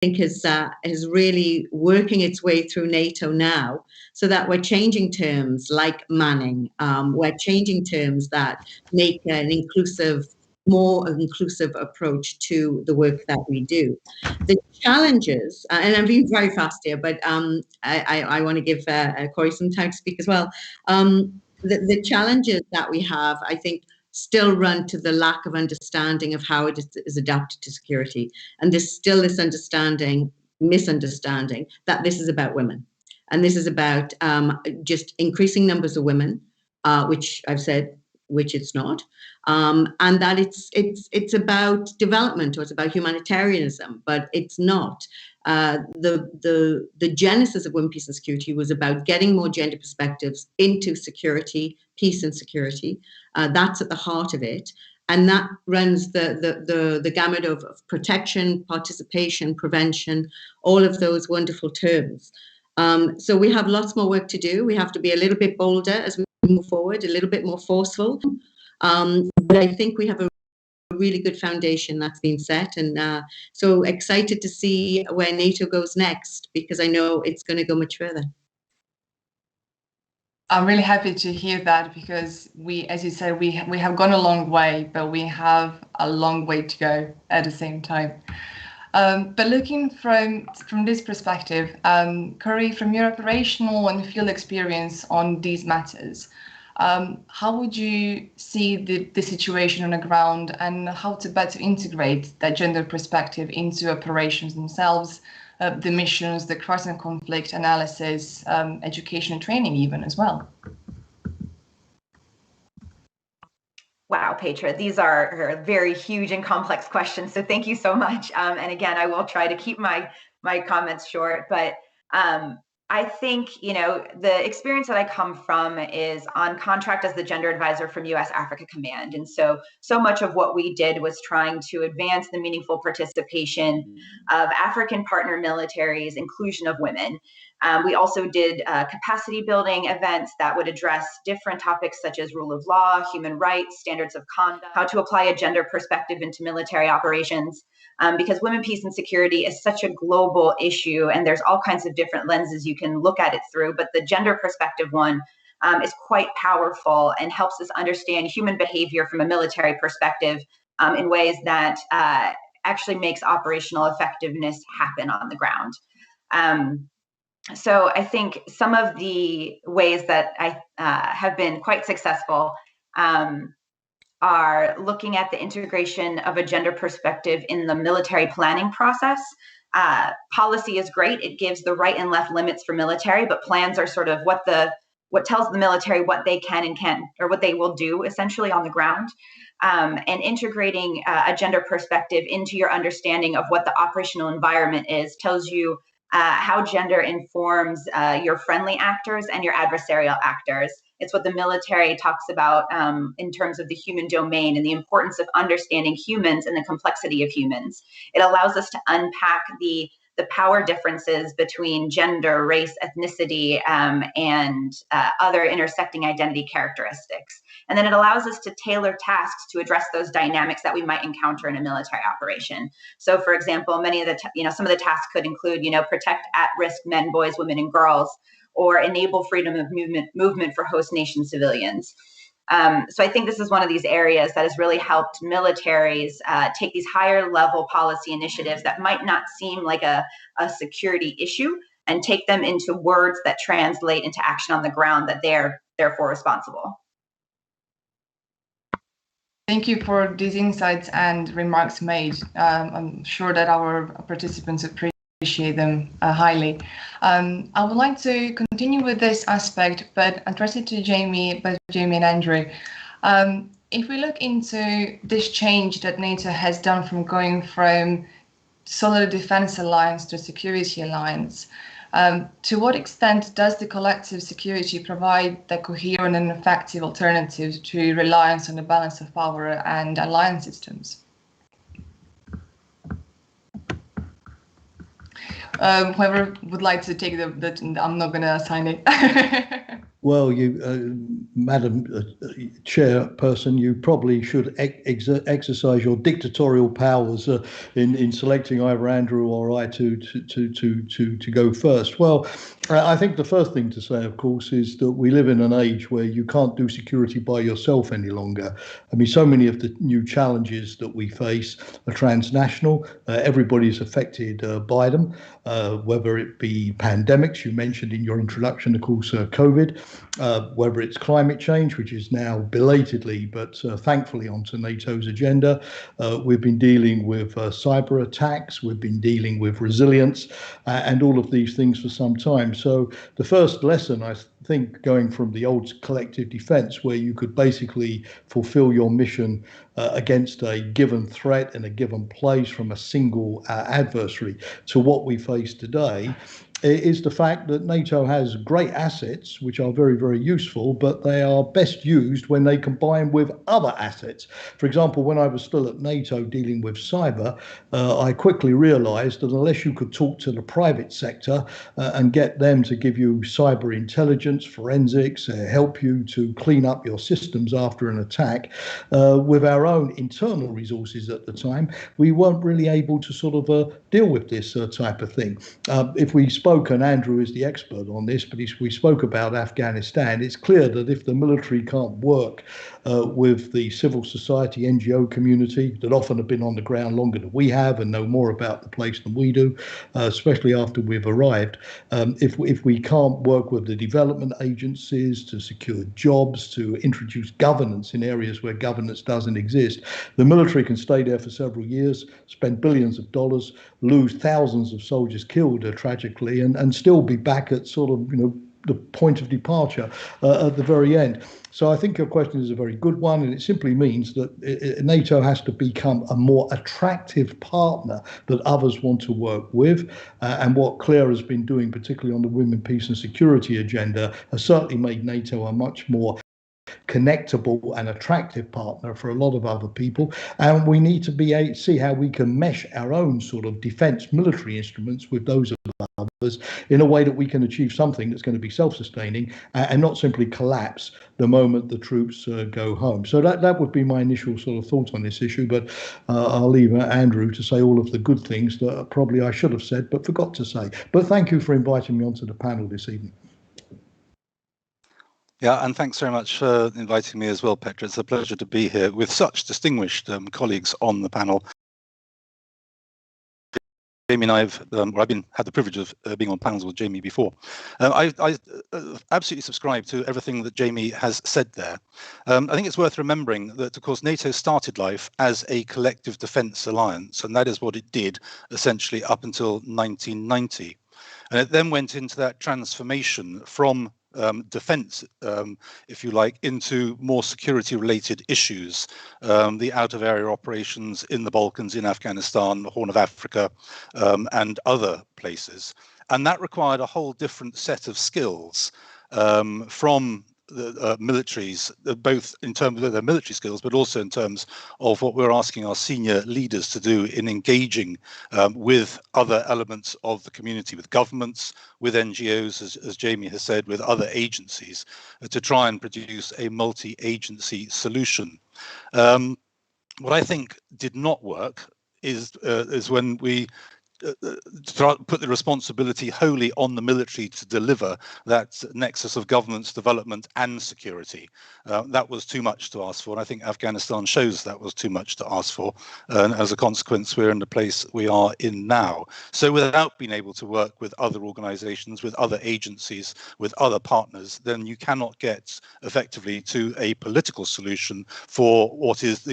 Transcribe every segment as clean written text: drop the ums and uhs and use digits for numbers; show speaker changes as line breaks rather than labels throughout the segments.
think is really working its way through NATO now, so that we're changing terms like manning. We're changing terms that make an more inclusive approach to the work that we do. The challenges, and I'm being very fast here, but I want to give Corey some time to speak as well. The challenges that we have, I think, still run to the lack of understanding of how it is adapted to security. And there's still this misunderstanding that this is about women. And this is about just increasing numbers of women, which I've said, which it's not. And that it's about development, or it's about humanitarianism, but it's not. The genesis of Women, Peace and Security was about getting more gender perspectives into security, peace and security. That's at the heart of it. And that runs the gamut of protection, participation, prevention, all of those wonderful terms. So we have lots more work to do. We have to be a little bit bolder as we move forward, a little bit more forceful. But I think we have a really good foundation that's been set, and so excited to see where NATO goes next, because I know it's going to go much further.
I'm really happy to hear that, because we, as you said, we have gone a long way, but we have a long way to go at the same time. But looking from this perspective, Corey, from your operational and field experience on these matters, how would you see the situation on the ground, and how to better integrate that gender perspective into operations themselves, the missions, the crisis and conflict analysis, education and training even as well?
Wow, Petra, these are very huge and complex questions. So thank you so much. And again, I will try to keep my comments short, but I think, the experience that I come from is on contract as the gender advisor from U.S. Africa Command. And so much of what we did was trying to advance the meaningful participation of African partner militaries' inclusion of women. We also did capacity building events that would address different topics such as rule of law, human rights, standards of conduct, how to apply a gender perspective into military operations. Because women, peace, and security is such a global issue, and there's all kinds of different lenses you can look at it through, but the gender perspective one is quite powerful and helps us understand human behavior from a military perspective in ways that actually makes operational effectiveness happen on the ground. So I think some of the ways that I have been quite successful are looking at the integration of a gender perspective in the military planning process. Policy is great. It gives the right and left limits for military, but plans are sort of what tells the military what they can and can't, or what they will do essentially on the ground. And integrating a gender perspective into your understanding of what the operational environment is tells you how gender informs your friendly actors and your adversarial actors. It's what the military talks about in terms of the human domain and the importance of understanding humans and the complexity of humans. It allows us to unpack the power differences between gender, race, ethnicity, and other intersecting identity characteristics. And then it allows us to tailor tasks to address those dynamics that we might encounter in a military operation. So, for example, some of the tasks could include, protect at-risk men, boys, women, and girls, or enable freedom of movement for host nation civilians. So I think this is one of these areas that has really helped militaries take these higher level policy initiatives that might not seem like a security issue, and take them into words that translate into action on the ground that they're therefore responsible.
Thank you for these insights and remarks made. I'm sure that our participants appreciate them highly. I would like to continue with this aspect, but address it to both Jamie and Andrew. If we look into this change that NATO has done from going from solid defense alliance to security alliance, to what extent does the collective security provide the coherent and effective alternative to reliance on the balance of power and alliance systems? Whoever would like to take I'm not going to assign it.
Well, Madam Chairperson, you probably should exercise your dictatorial powers in selecting either Andrew or I to go first. Well, I think the first thing to say, of course, is that we live in an age where you can't do security by yourself any longer. I mean, so many of the new challenges that we face are transnational. Everybody's affected by them, whether it be pandemics, you mentioned in your introduction, of course, COVID, whether it's climate change, which is now belatedly, but thankfully onto NATO's agenda. We've been dealing with cyber attacks, we've been dealing with resilience, and all of these things for some time. So the first lesson, I think, going from the old collective defense, where you could basically fulfill your mission against a given threat in a given place from a single adversary, to what we face today, is the fact that NATO has great assets, which are very, very useful, but they are best used when they combine with other assets. For example, when I was still at NATO dealing with cyber, I quickly realized that unless you could talk to the private sector and get them to give you cyber intelligence, forensics, help you to clean up your systems after an attack, with our own internal resources at the time, we weren't really able to sort of deal with this type of thing. If we spoke, and Andrew is the expert on this, but we spoke about Afghanistan, it's clear that if the military can't work with the civil society NGO community that often have been on the ground longer than we have and know more about the place than we do, especially after we've arrived, if we can't work with the development agencies to secure jobs, to introduce governance in areas where governance doesn't exist, the military can stay there for several years, spend billions of dollars, lose thousands of soldiers killed tragically, and still be back at sort of, the point of departure at the very end. So I think your question is a very good one, and it simply means that NATO has to become a more attractive partner that others want to work with. And what Claire has been doing, particularly on the women, peace and security agenda, has certainly made NATO a much more connectable and attractive partner for a lot of other people. And we need to see how we can mesh our own sort of defense military instruments with those of others in a way that we can achieve something that's going to be self-sustaining and not simply collapse the moment the troops go home. So that would be my initial sort of thought on this issue, but I'll leave Andrew to say all of the good things that probably I should have said but forgot to say. But thank you for inviting me onto the panel this evening.
Yeah, and thanks very much for inviting me as well, Petra. It's a pleasure to be here with such distinguished colleagues on the panel. Jamie and I've had the privilege of being on panels with Jamie before. I absolutely subscribe to everything that Jamie has said there. I think it's worth remembering that, of course, NATO started life as a collective defence alliance, and that is what it did essentially up until 1990. And it then went into that transformation from defense, if you like, into more security-related issues, the out-of-area operations in the Balkans, in Afghanistan, the Horn of Africa, and other places. And that required a whole different set of skills from the militaries, both in terms of their military skills, but also in terms of what we're asking our senior leaders to do in engaging with other elements of the community, with governments, with NGOs, as Jamie has said, with other agencies, to try and produce a multi-agency solution. What I think did not work is when we put the responsibility wholly on the military to deliver that nexus of governance, development and security. That was too much to ask for, and I think Afghanistan shows that was too much to ask for, and as a consequence we're in the place we are in now. So without being able to work with other organizations, with other agencies, with other partners, then you cannot get effectively to a political solution for what is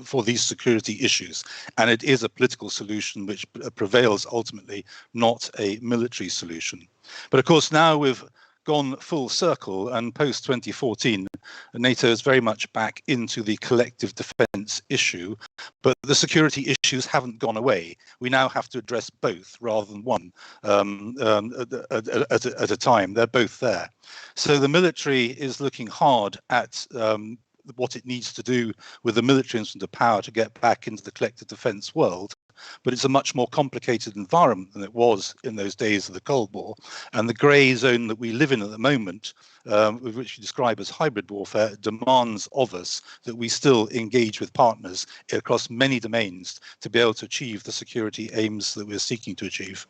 for these security issues, and it is a political solution which prevails ultimately, not a military solution. But of course now we've gone full circle, and post 2014 NATO is very much back into the collective defence issue, but the security issues haven't gone away. We now have to address both rather than one at a time. They're both there. So the military is looking hard at what it needs to do with the military instrument of power to get back into the collective defence world. but it's a much more complicated environment than it was in those days of the Cold War. And the grey zone that we live in at the moment, which you describe as hybrid warfare, demands of us that we still engage with partners across many domains to be able to achieve the security aims that we're seeking to achieve.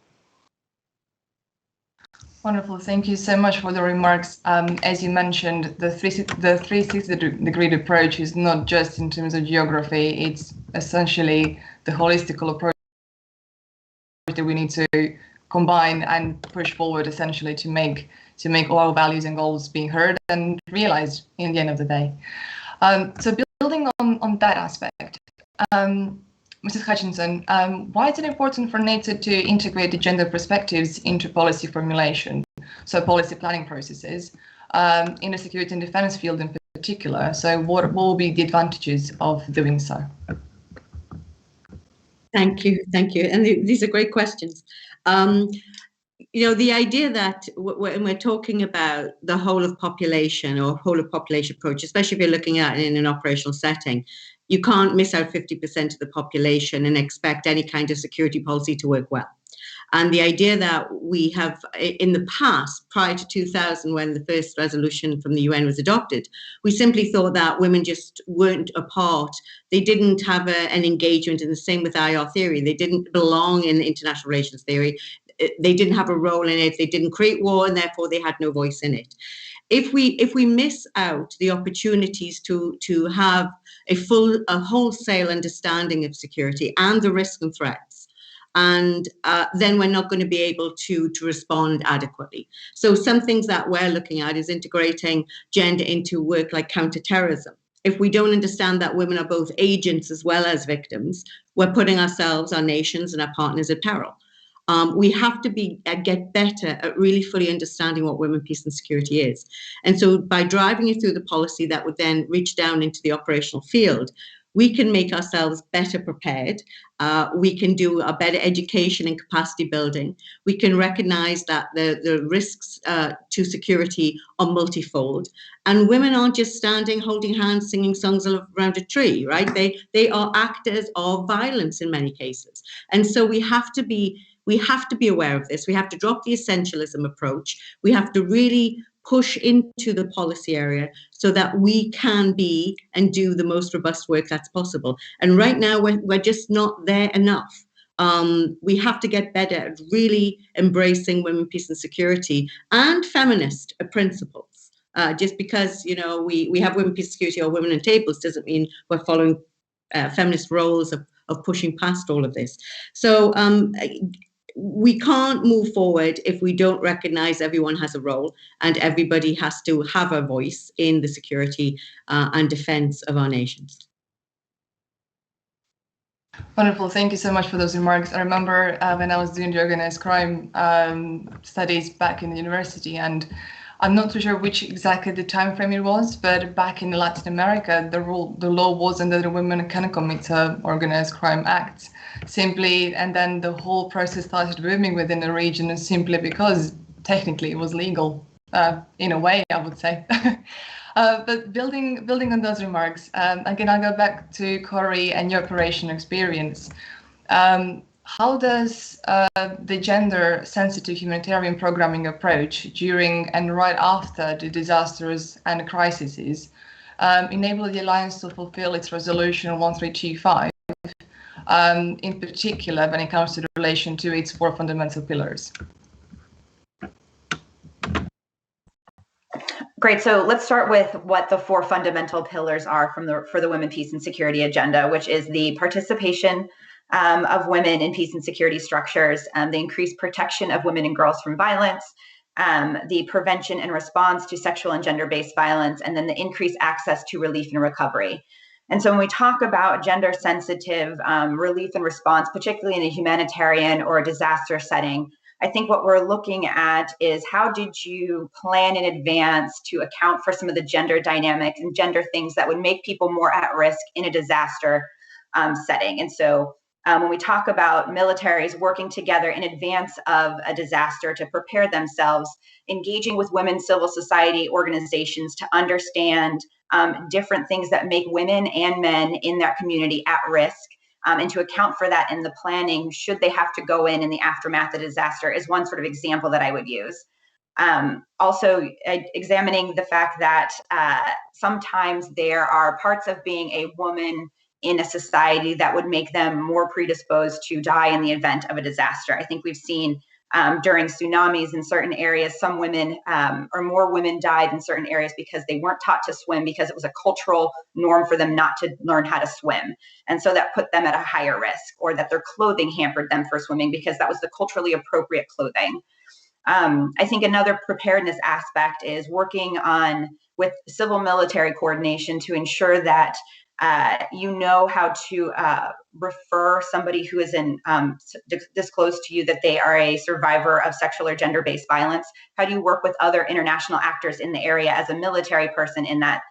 Wonderful. Thank you so much for the remarks. As you mentioned, the 360-degree approach is not just in terms of geography, it's essentially the holistic approach that we need to combine and push forward, essentially to make all our values and goals being heard and realized in the end of the day. So building on that aspect, Mrs. Hutchinson, why is it important for NATO to integrate the gender perspectives into policy formulation, so policy planning processes, in the security and defense field in particular? So what will be the advantages of doing so?
Thank you. And these are great questions. The idea that when we're talking about the whole of population or whole of population approach, especially if you're looking at it in an operational setting, you can't miss out 50% of the population and expect any kind of security policy to work well. And the idea that we have in the past, prior to 2000, when the first resolution from the UN was adopted, we simply thought that women just weren't a part. They didn't have an engagement, and the same with IR theory. They didn't belong in international relations theory. They didn't have a role in it. They didn't create war, and therefore they had no voice in it. If we miss out the opportunities to have a wholesale understanding of security and the risks and threats, and then we're not going to be able to respond adequately. So some things that we're looking at is integrating gender into work like counterterrorism. If we don't understand that women are both agents as well as victims, we're putting ourselves, our nations, and our partners at peril. We have to get better at really fully understanding what women, peace and security is. And so by driving it through the policy that would then reach down into the operational field, we can make ourselves better prepared. We can do a better education and capacity building. We can recognize that the risks to security are multifold. And women aren't just standing, holding hands, singing songs around a tree, right? They are actors of violence in many cases. And so we have to be aware of this. We have to drop the essentialism approach. We have to really push into the policy area so that we can be and do the most robust work that's possible. And right now, we're just not there enough. We have to get better at really embracing women, peace and security and feminist principles. Just because, we have women, peace and security or women on tables doesn't mean we're following feminist roles of pushing past all of this. So we can't move forward if we don't recognize everyone has a role and everybody has to have a voice in the security and defense of our nations.
Wonderful. Thank you so much for those remarks. I remember when I was doing the organized crime studies back in the university, and I'm not too sure which exactly the time frame it was, but back in Latin America, the law wasn't that women can commit organized crime acts. Simply, and then the whole process started booming within the region, simply because technically it was legal, in a way, I would say. But building on those remarks, again, I'll go back to Corey and your operation experience. How does the gender-sensitive humanitarian programming approach during and right after the disasters and crises enable the Alliance to fulfill its resolution 1325? In particular, when it comes to the relation to its 4 fundamental pillars?
Great. So let's start with what the 4 fundamental pillars are for the Women, Peace and Security agenda, which is the participation of women in peace and security structures, the increased protection of women and girls from violence, the prevention and response to sexual and gender-based violence, and then the increased access to relief and recovery. And so when we talk about gender-sensitive relief and response, particularly in a humanitarian or a disaster setting, I think what we're looking at is how did you plan in advance to account for some of the gender dynamics and gender things that would make people more at risk in a disaster setting. And so when we talk about militaries working together in advance of a disaster to prepare themselves, engaging with women's civil society organizations to understand different things that make women and men in that community at risk, and to account for that in the planning, should they have to go in the aftermath of disaster, is one sort of example that I would use. Also, examining the fact that sometimes there are parts of being a woman in a society that would make them more predisposed to die in the event of a disaster. I think we've seen during tsunamis in certain areas, some women or more women died in certain areas because they weren't taught to swim, because it was a cultural norm for them not to learn how to swim. And so that put them at a higher risk, or that their clothing hampered them for swimming because that was the culturally appropriate clothing. I think another preparedness aspect is working on with civil military coordination to ensure that you know how to refer somebody who is disclosed to you that they are a survivor of sexual or gender-based violence. How do you work with other international actors in the area as a military person in that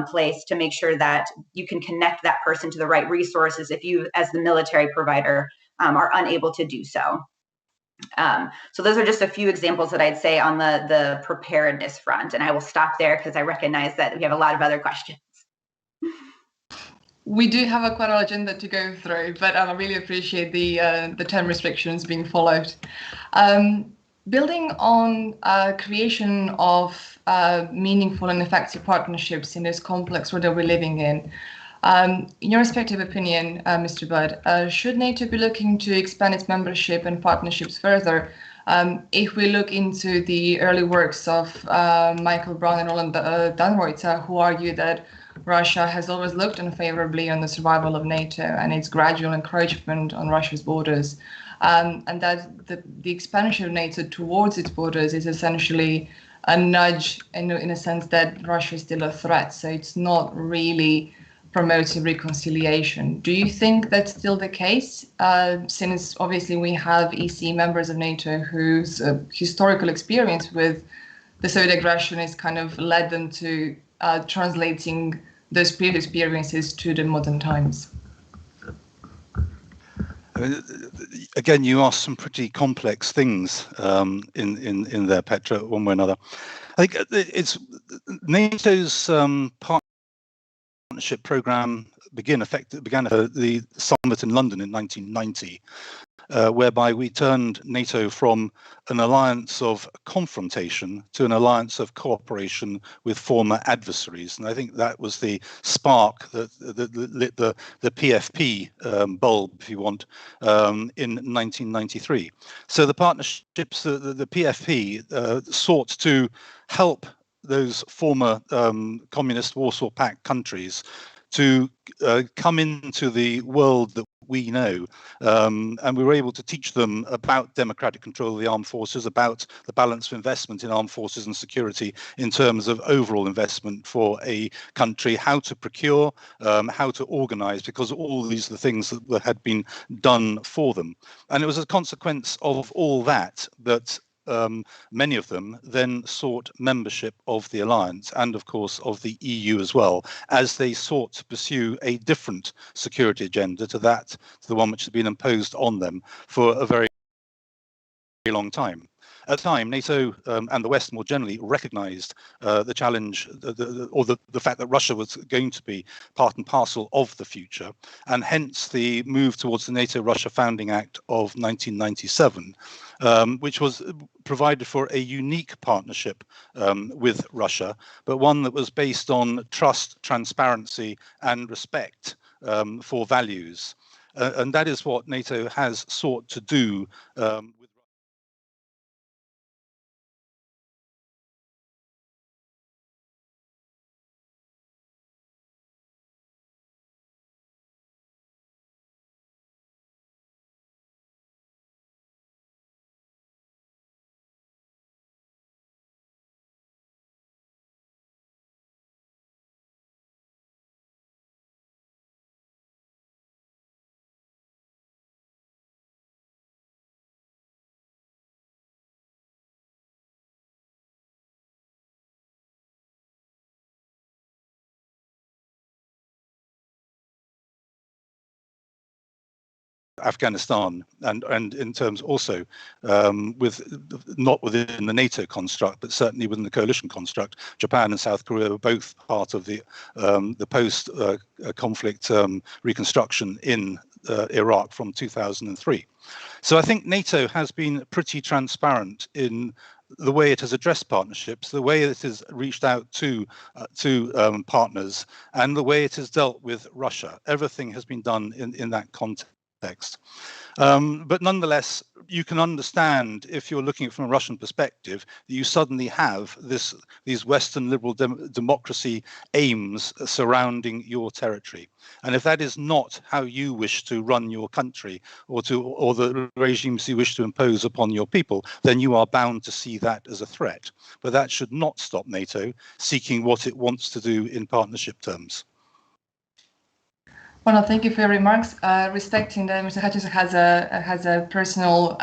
place to make sure that you can connect that person to the right resources if you, as the military provider, are unable to do so. So those are just a few examples that I'd say on the preparedness front, and I will stop there because I recognize that we have a lot of other questions.
We do have quite an agenda to go through, but I really appreciate the time restrictions being followed. Building on creation of meaningful and effective partnerships in this complex world that we're living in, in your respective opinion, Mr. Budd, should NATO be looking to expand its membership and partnerships further? If we look into the early works of Michael Brown and Roland Dannreuther, who argue that Russia has always looked unfavorably on the survival of NATO and its gradual encroachment on Russia's borders, and that the expansion of NATO towards its borders is essentially a nudge in a sense that Russia is still a threat. So it's not really promoting reconciliation. Do you think that's still the case? Since obviously we have EC members of NATO whose historical experience with the Soviet aggression has kind of led them to translating those previous experiences to the modern times.
I mean, again, you asked some pretty complex things in there, Petra, one way or another. I think it's NATO's partnership program began at the summit in London in 1990, whereby we turned NATO from an alliance of confrontation to an alliance of cooperation with former adversaries. And I think that was the spark that lit the PFP bulb, if you want, in 1993. So the partnerships, the PFP sought to help those former communist Warsaw Pact countries to come into the world that we know, and we were able to teach them about democratic control of the armed forces, about the balance of investment in armed forces and security in terms of overall investment for a country, how to procure, how to organize, because all these are the things that had been done for them. And it was a consequence of all that many of them then sought membership of the alliance and, of course, of the EU as well, as they sought to pursue a different security agenda to the one which had been imposed on them for a very long time. At the time, NATO and the West more generally recognized the challenge or the fact that Russia was going to be part and parcel of the future, and hence the move towards the NATO-Russia Founding Act of 1997, which was provided for a unique partnership with Russia, but one that was based on trust, transparency, and respect for values. And that is what NATO has sought to do with Afghanistan, and in terms also with not within the NATO construct, but certainly within the coalition construct. Japan and South Korea were both part of the post-conflict reconstruction in Iraq from 2003. So I think NATO has been pretty transparent in the way it has addressed partnerships, the way it has reached out to partners, and the way it has dealt with Russia. Everything has been done in that context. But nonetheless, you can understand, if you're looking at it from a Russian perspective, that you suddenly have these Western liberal democracy aims surrounding your territory. And if that is not how you wish to run your country, or the regimes you wish to impose upon your people, then you are bound to see that as a threat. But that should not stop NATO seeking what it wants to do in partnership terms.
Well, thank you for your remarks. Respecting that Mr. Hutchinson has a personal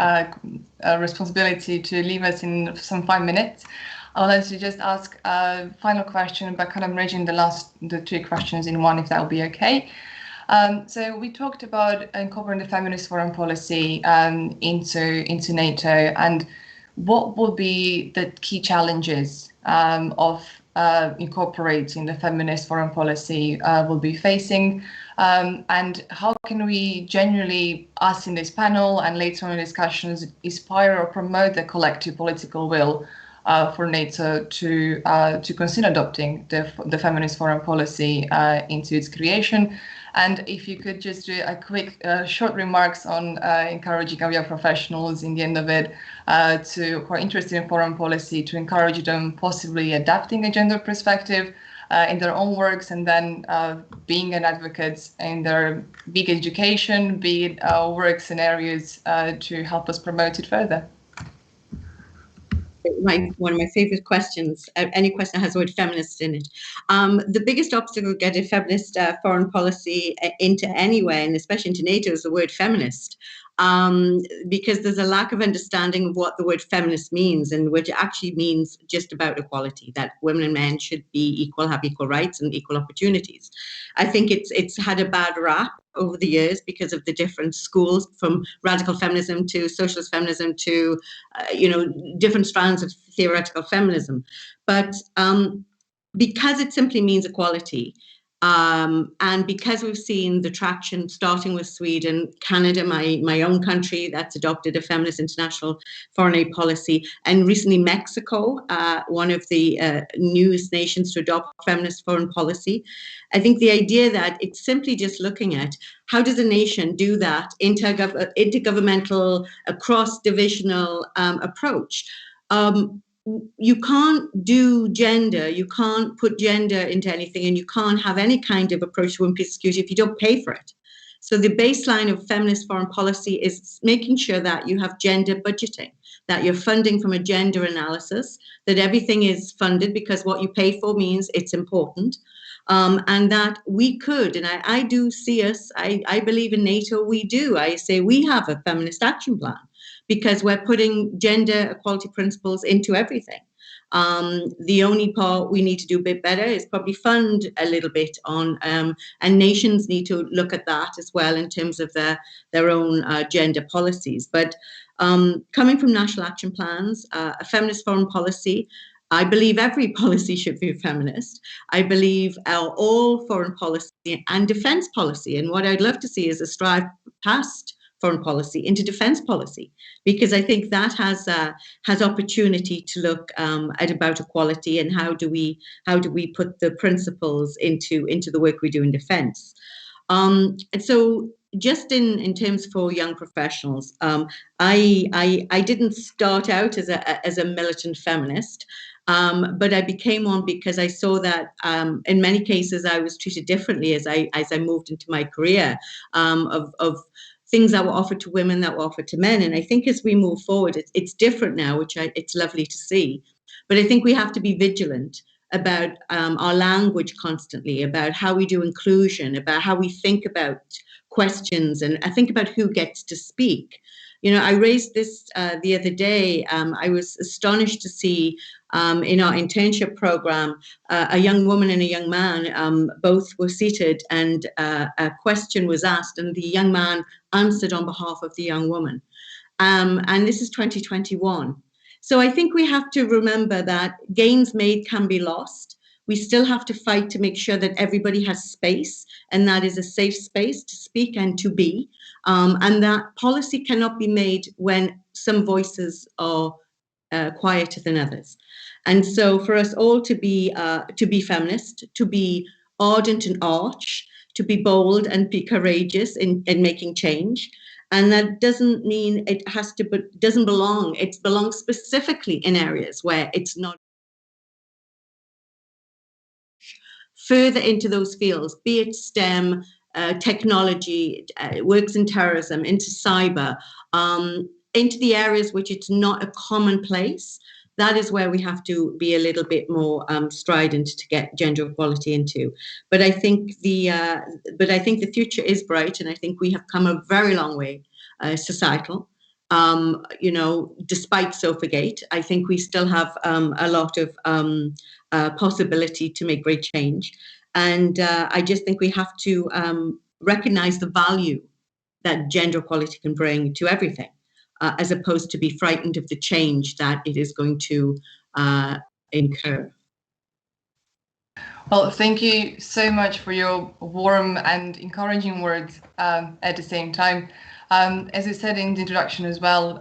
responsibility to leave us in some 5 minutes, I would like to just ask a final question, but kind of merging the 3 questions in one, if that would be okay. So we talked about incorporating the feminist foreign policy into NATO, and what will be the key challenges of incorporating the feminist foreign policy will be facing, and how can we generally, us in this panel and later on in discussions, inspire or promote the collective political will for NATO to consider adopting the feminist foreign policy into its creation. And if you could just do a quick short remarks on encouraging our young professionals in the end of it who are interested in foreign policy, to encourage them possibly adapting a gender perspective in their own works, and then being an advocate in their big education, be it work scenarios to help us promote it further.
One of my favorite questions, any question that has the word feminist in it. The biggest obstacle to getting feminist foreign policy into anywhere, and especially into NATO, is the word feminist. Because there's a lack of understanding of what the word feminist means, and which actually means just about equality, that women and men should be equal, have equal rights and equal opportunities. I think it's had a bad rap over the years because of the different schools, from radical feminism to socialist feminism to, different strands of theoretical feminism. But because it simply means equality, and because we've seen the traction starting with Sweden, Canada, my own country, that's adopted a feminist international foreign aid policy, and recently Mexico, one of the newest nations to adopt feminist foreign policy. I think the idea that it's simply just looking at how does a nation do that intergovernmental, cross-divisional approach. You can't do gender, you can't put gender into anything, and you can't have any kind of approach to women's peace and security if you don't pay for it. So the baseline of feminist foreign policy is making sure that you have gender budgeting, that you're funding from a gender analysis, that everything is funded because what you pay for means it's important, and that we could, and I do see us, I believe in NATO, we do. I say we have a feminist action plan, because we're putting gender equality principles into everything. The only part we need to do a bit better is probably fund a little bit on, and nations need to look at that as well in terms of their own gender policies. But coming from national action plans, a feminist foreign policy, I believe every policy should be feminist. I believe all foreign policy and defense policy, and what I'd love to see is a strive past foreign policy into defense policy, because I think that has opportunity to look at about equality and how do we put the principles into the work we do in defense. And so just in terms for young professionals, I didn't start out as a militant feminist. But I became one because I saw that in many cases I was treated differently as I moved into my career, of things that were offered to women that were offered to men. And I think as we move forward, it's different now, which it's lovely to see. But I think we have to be vigilant about our language constantly, about how we do inclusion, about how we think about questions, and I think about who gets to speak. I raised this the other day. I was astonished to see in our internship program, a young woman and a young man, both were seated, and a question was asked, and the young man answered on behalf of the young woman. And this is 2021. So I think we have to remember that gains made can be lost. We still have to fight to make sure that everybody has space, and that is a safe space to speak and to be, and that policy cannot be made when some voices are quieter than others. And so for us all to be feminist, to be ardent and arch, to be bold and be courageous in making change. And that doesn't mean it has to, but doesn't belong. It belongs specifically in areas where it's not. Further into those fields, be it STEM, technology, works in terrorism, into cyber, into the areas which it's not a commonplace. That is where we have to be a little bit more strident to get gender equality into. But I think the future is bright, and I think we have come a very long way, societal. Despite Sofagate, I think we still have a lot of possibility to make great change. And I just think we have to recognize the value that gender equality can bring to everything, as opposed to be frightened of the change that it is going to incur.
Well, thank you so much for your warm and encouraging words at the same time. As I said in the introduction as well,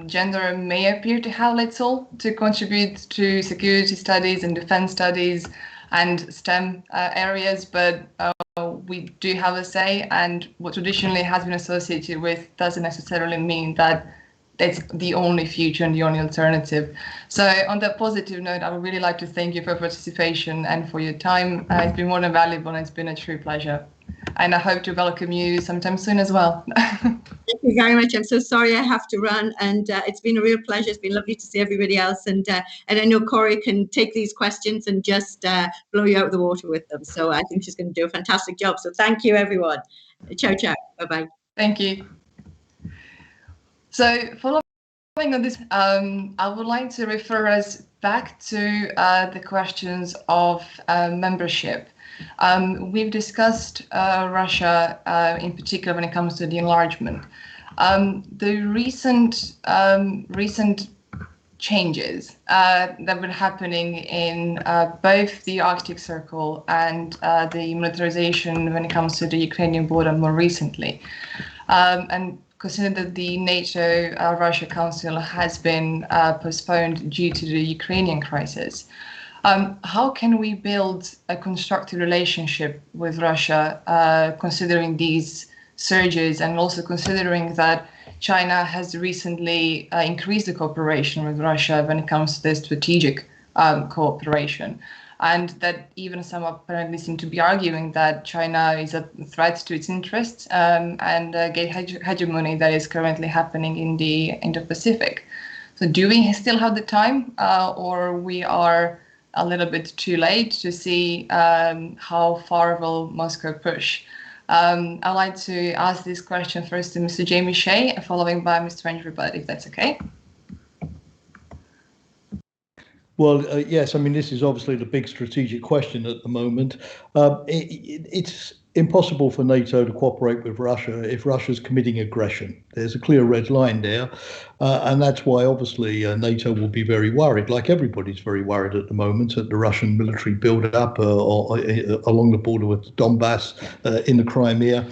gender may appear to have little to contribute to security studies and defense studies and STEM areas, but we do have a say, and what traditionally has been associated with doesn't necessarily mean that it's the only future and the only alternative. So on that positive note, I would really like to thank you for your participation and for your time. It's been more than valuable, and it's been a true pleasure. And I hope to welcome you sometime soon as well.
Thank you very much. I'm so sorry I have to run, and it's been a real pleasure. It's been lovely to see everybody else, and I know Corey can take these questions and just blow you out of the water with them. So I think she's going to do a fantastic job. So thank you, everyone. Ciao, ciao. Bye-bye.
Thank you. So following on this, I would like to refer us back to the questions of membership. We've discussed Russia in particular when it comes to the enlargement. The recent changes that have been happening in both the Arctic Circle and the militarization when it comes to the Ukrainian border more recently. And consider that the NATO-Russia Council has been postponed due to the Ukrainian crisis. How can we build a constructive relationship with Russia, considering these surges, and also considering that China has recently increased the cooperation with Russia when it comes to the strategic cooperation, and that even some apparently seem to be arguing that China is a threat to its interests and hegemony that is currently happening in the Indo-Pacific. So do we still have the time, or we are a little bit too late to see how far will Moscow push? I'd like to ask this question first to Mr. Jamie Shea, following by Mr. Andrew Budd, if that's okay.
Well, yes, I mean, this is obviously the big strategic question at the moment. It's impossible for NATO to cooperate with Russia if Russia's committing aggression. There's a clear red line there. And that's why, obviously, NATO will be very worried, like everybody's very worried at the moment, at the Russian military build-up along the border with Donbass, in the Crimea,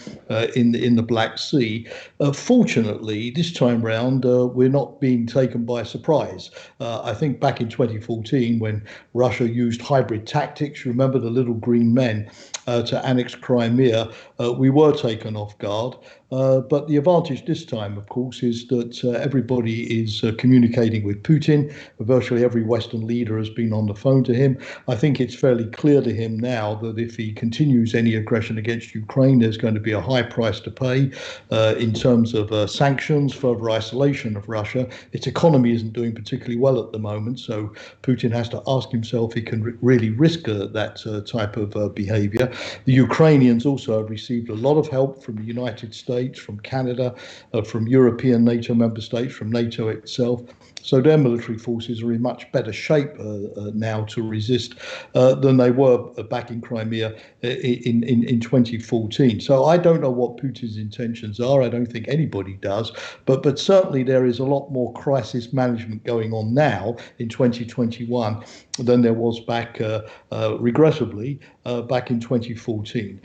in the Black Sea. Fortunately, this time round, we're not being taken by surprise. I think back in 2014, when Russia used hybrid tactics, remember the little green men, to annex Crimea, we were taken off guard. But the advantage this time, of course, is that everybody is communicating with Putin. Virtually every Western leader has been on the phone to him. I think it's fairly clear to him now that if he continues any aggression against Ukraine, there's going to be a high price to pay in terms of sanctions, further isolation of Russia. Its economy isn't doing particularly well at the moment, so Putin has to ask himself if he can really risk that type of behavior. The Ukrainians also have received a lot of help from the United States. states, from Canada, from European NATO member states, from NATO itself. So their military forces are in much better shape now to resist than they were back in Crimea in 2014. So I don't know what Putin's intentions are. I don't think anybody does. But certainly there is a lot more crisis management going on now in 2021 than there was back, regrettably, back in 2014.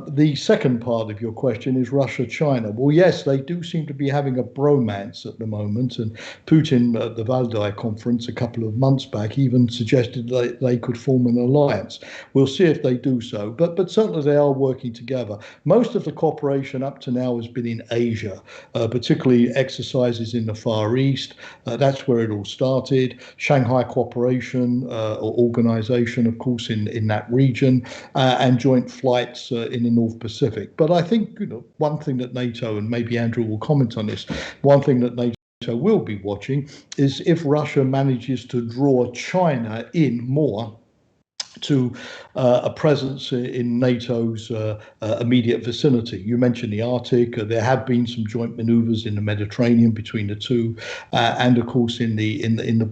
The second part of your question is Russia-China. Well, yes, they do seem to be having a bromance at the moment, and Putin at the Valdai conference a couple of months back even suggested that they could form an alliance. We'll see if they do so, but certainly they are working together. Most of the cooperation up to now has been in Asia, particularly exercises in the Far East. That's where it all started. Shanghai Cooperation Organization, of course, in that region, and joint flights in the North Pacific. But I think, one thing that NATO, and maybe Andrew will comment on this, one thing that NATO will be watching is if Russia manages to draw China in more to a presence in NATO's immediate vicinity. You mentioned the Arctic. There have been some joint manoeuvres in the Mediterranean between the two, and of course in the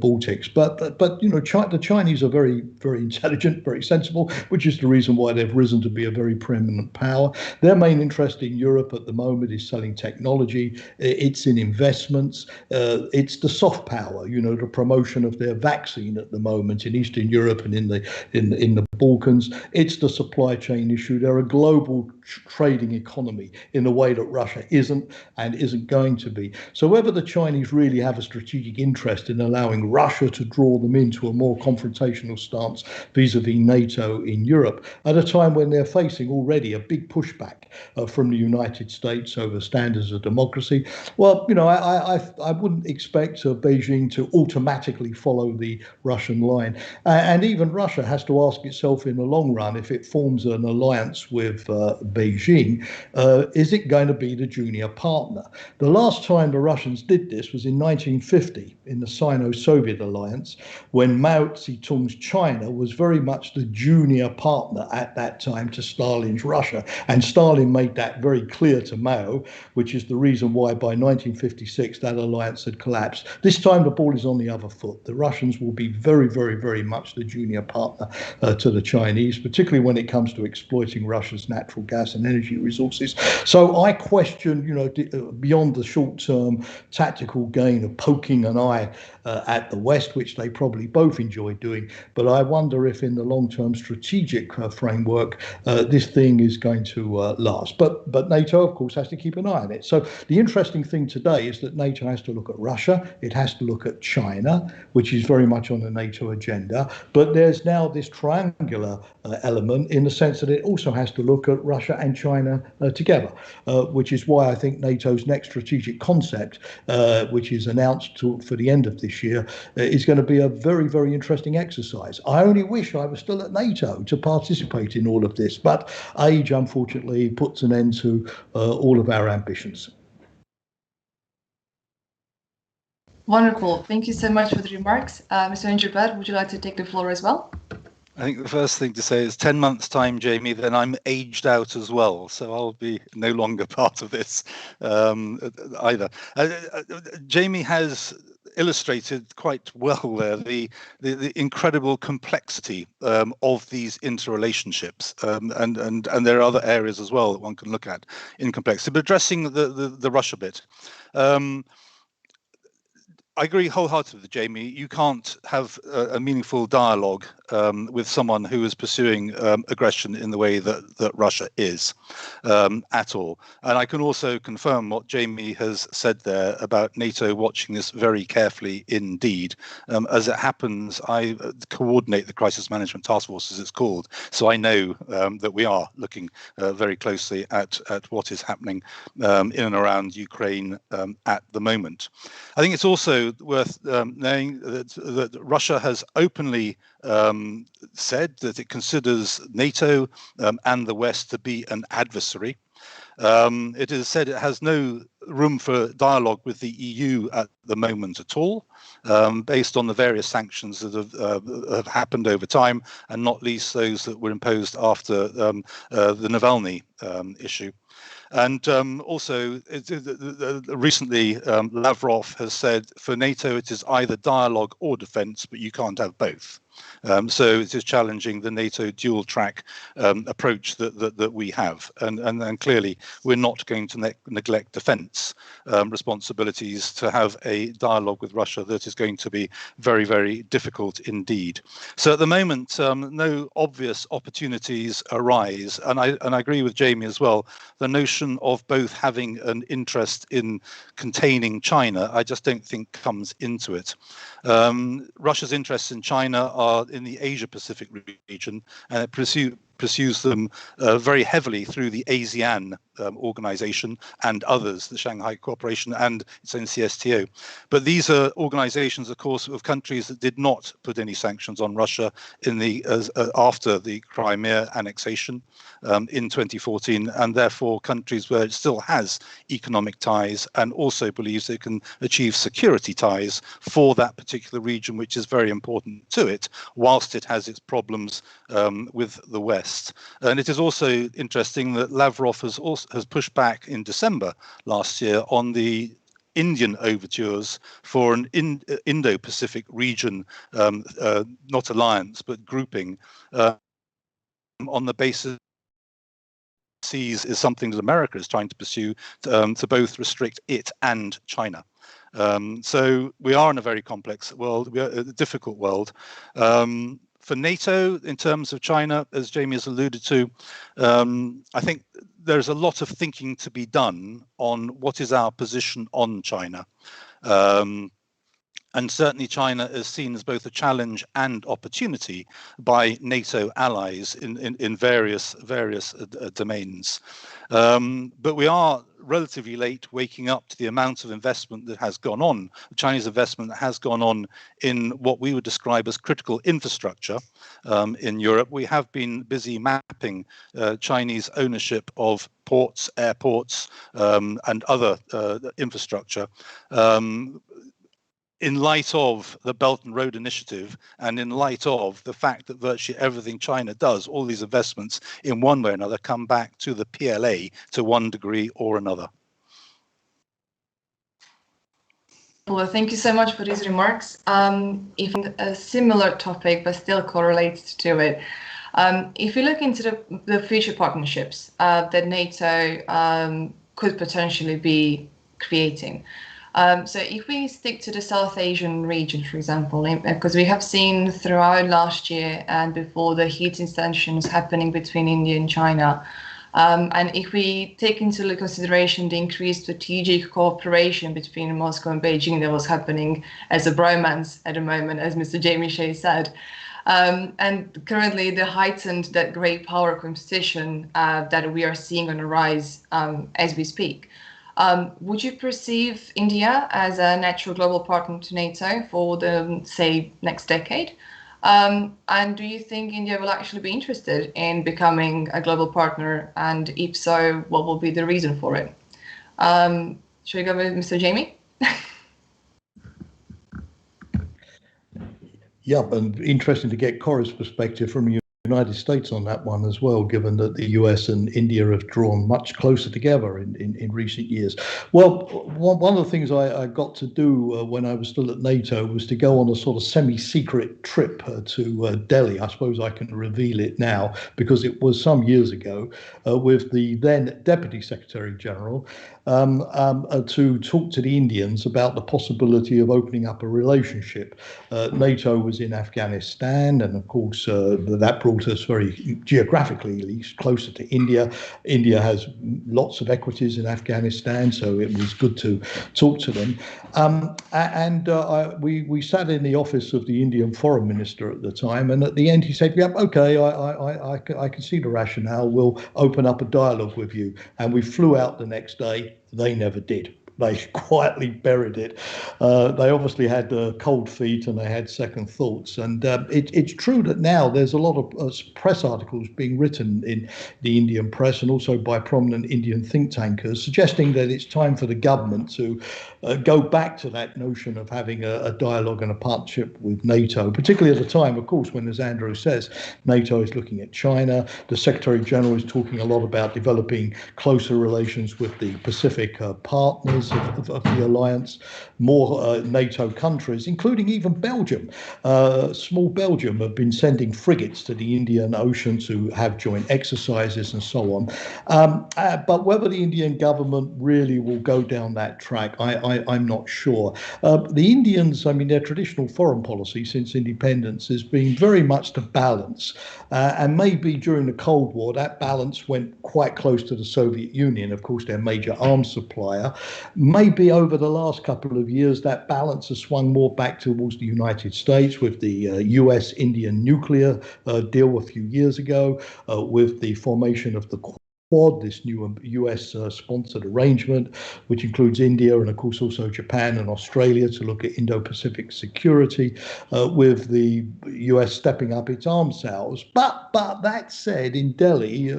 Baltics. But the Chinese are very, very intelligent, very sensible, which is the reason why they've risen to be a very preeminent power. Their main interest in Europe at the moment is selling technology. It's in investments. It's the soft power. The promotion of their vaccine at the moment in Eastern Europe and in the Balkans. It's the supply chain issue. They're a global trading economy in a way that Russia isn't and isn't going to be. So whether the Chinese really have a strategic interest in allowing Russia to draw them into a more confrontational stance vis-a-vis NATO in Europe at a time when they're facing already a big pushback from the United States over standards of democracy, well, I wouldn't expect Beijing to automatically follow the Russian line. And even Russia has to ask itself in the long run, if it forms an alliance with Beijing, is it going to be the junior partner? The last time the Russians did this was in 1950 in the Sino-Soviet alliance, when Mao Zedong's China was very much the junior partner at that time to Stalin's Russia. And Stalin made that very clear to Mao, which is the reason why by 1956 that alliance had collapsed. This time the ball is on the other foot. The Russians will be very, very, very much the junior partner to the Chinese, particularly when it comes to exploiting Russia's natural gas and energy resources. So I question, beyond the short-term tactical gain of poking an eye at the West, which they probably both enjoy doing, but I wonder if in the long-term strategic framework, this thing is going to last. But NATO, of course, has to keep an eye on it. So the interesting thing today is that NATO has to look at Russia, it has to look at China, which is very much on the NATO agenda, but there's now this triangular element in the sense that it also has to look at Russia and China together, which is why I think NATO's next strategic concept, which is announced for the end of this year, is going to be a very, very interesting exercise. I only wish I was still at NATO to participate in all of this, but age, unfortunately, puts an end to all of our ambitions.
Wonderful. Thank you so much for the remarks. Mr. Ingerbert, would you like to take the floor as well?
I think the first thing to say is 10 months' time, Jamie, then I'm aged out as well. So I'll be no longer part of this either. Jamie has illustrated quite well there the incredible complexity of these interrelationships, and there are other areas as well that one can look at in complexity. But addressing the Russia bit, I agree wholeheartedly with Jamie. You can't have a meaningful dialogue with someone who is pursuing aggression in the way that Russia is at all. And I can also confirm what Jamie has said there about NATO watching this very carefully indeed. As it happens, I coordinate the Crisis Management Task Force, as it's called. So I know that we are looking very closely at what is happening in and around Ukraine at the moment. I think it's also worth knowing that Russia has openly said that it considers NATO and the West to be an adversary. It has said it has no room for dialogue with the EU at the moment at all, based on the various sanctions that have happened over time, and not least those that were imposed after the Navalny issue. And also, recently, Lavrov has said for NATO it is either dialogue or defence, but you can't have both. So it is challenging the NATO dual track approach that we have, and clearly we're not going to neglect defence responsibilities to have a dialogue with Russia that is going to be very, very difficult indeed. So at the moment, no obvious opportunities arise, and I agree with Jamie as well. The notion of both having an interest in containing China, I just don't think comes into it. Russia's interests in China are in the Asia-Pacific region, and it pursues them very heavily through the ASEAN organization and others, the Shanghai Cooperation and its own CSTO. But these are organizations, of course, of countries that did not put any sanctions on Russia in the after the Crimea annexation in 2014, and therefore countries where it still has economic ties and also believes it can achieve security ties for that particular region, which is very important to it, whilst it has its problems with the West. And it is also interesting that Lavrov has pushed back in December last year on the Indian overtures for an Indo-Pacific region, not alliance, but grouping, on the basis sees is something that America is trying to pursue to both restrict it and China. So we are in a very complex world, we are a difficult world. For NATO, in terms of China, as Jamie has alluded to, I think there's a lot of thinking to be done on what is our position on China. And certainly China is seen as both a challenge and opportunity by NATO allies in various domains. But we are relatively late waking up to the amount of investment that has gone on, Chinese investment that has gone on in what we would describe as critical infrastructure in Europe. We have been busy mapping Chinese ownership of ports, airports, and other infrastructure. In light of the Belt and Road Initiative, and in light of the fact that virtually everything China does, all these investments in one way or another come back to the PLA to one degree or another.
Well, thank you so much for these remarks. If a similar topic, but still correlates to it, if you look into the future partnerships that NATO could potentially be creating, so if we stick to the South Asian region, for example, because we have seen throughout last year and before the heating tensions happening between India and China, and if we take into consideration the increased strategic cooperation between Moscow and Beijing that was happening as a bromance at the moment, as Mr. Jamie Shea said, and currently the heightened that great power competition that we are seeing on the rise as we speak. Would you perceive India as a natural global partner to NATO for the, say, next decade? And do you think India will actually be interested in becoming a global partner? And if so, what will be the reason for it? Should we go with Mr. Jamie?
Yeah, and interesting to get Cora's perspective from the United States on that one as well, given that the US and India have drawn much closer together in recent years. Well, one of the things I got to do when I was still at NATO was to go on a sort of semi-secret trip to Delhi. I suppose I can reveal it now because it was some years ago with the then Deputy Secretary General to talk to the Indians about the possibility of opening up a relationship. NATO was in Afghanistan, and of course that brought us very geographically, at least, closer to India. India has lots of equities in Afghanistan, so it was good to talk to them. We sat in the office of the Indian Foreign Minister at the time, and at the end he said, "Yep, okay, I can see the rationale. We'll open up a dialogue with you." And we flew out the next day. They never did. they quietly buried it. They obviously had cold feet and they had second thoughts. And it's true that now there's a lot of press articles being written in the Indian press and also by prominent Indian think tankers suggesting that it's time for the government to go back to that notion of having a dialogue and a partnership with NATO, particularly at a time, of course, when, as Andrew says, NATO is looking at China. The Secretary General is talking a lot about developing closer relations with the Pacific partners of the alliance, more NATO countries, including even Belgium. Small Belgium have been sending frigates to the Indian Ocean to have joint exercises and so on. But whether the Indian government really will go down that track, I'm not sure. The Indians, I mean, their traditional foreign policy since independence has been very much to balance. And maybe during the Cold War, that balance went quite close to the Soviet Union, of course, their major arms supplier. Maybe over the last couple of years, that balance has swung more back towards the United States with the US-Indian nuclear deal a few years ago, with the formation of the Quad, this new US-sponsored arrangement, which includes India and, of course, also Japan and Australia to look at Indo-Pacific security, with the US stepping up its arms sales. But that said, in Delhi,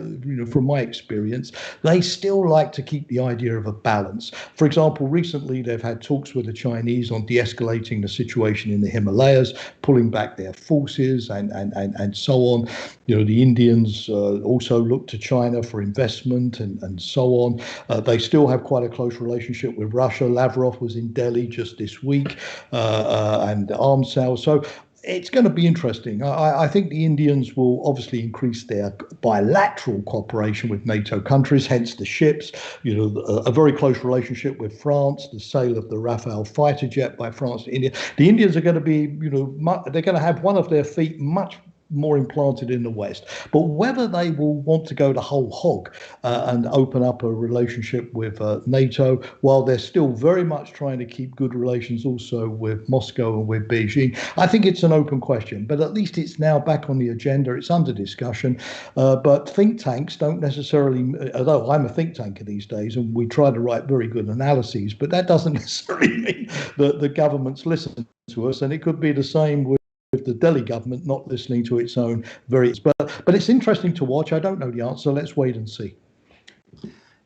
from my experience, they still like to keep the idea of a balance. For example, recently they've had talks with the Chinese on de-escalating the situation in the Himalayas, pulling back their forces and so on. The Indians also look to China for investment and so on. They still have quite a close relationship with Russia. Lavrov was in Delhi just this week, and arms sales. So it's going to be interesting. I think the Indians will obviously increase their bilateral cooperation with NATO countries, hence the ships, a very close relationship with France, the sale of the Rafale fighter jet by France to India. The Indians are going to be, they're going to have one of their feet much more implanted in the West. But whether they will want to go the whole hog and open up a relationship with NATO, while they're still very much trying to keep good relations also with Moscow and with Beijing, I think it's an open question. But at least it's now back on the agenda. It's under discussion. But think tanks don't necessarily, although I'm a think tanker these days and we try to write very good analyses, but that doesn't necessarily mean that the governments listen to us. And it could be the same with the Delhi government not listening to its own but it's interesting to watch. I don't know the answer. Let's wait and see.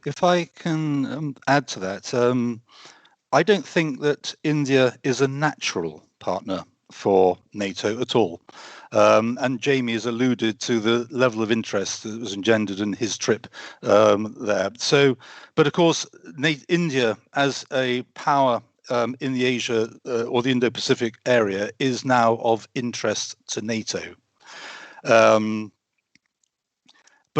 If I can add to that, I don't think that India is a natural partner for NATO at all. And Jamie has alluded to the level of interest that was engendered in his trip there. So, but of course, India as a power in the Asia or the Indo-Pacific area is now of interest to NATO. But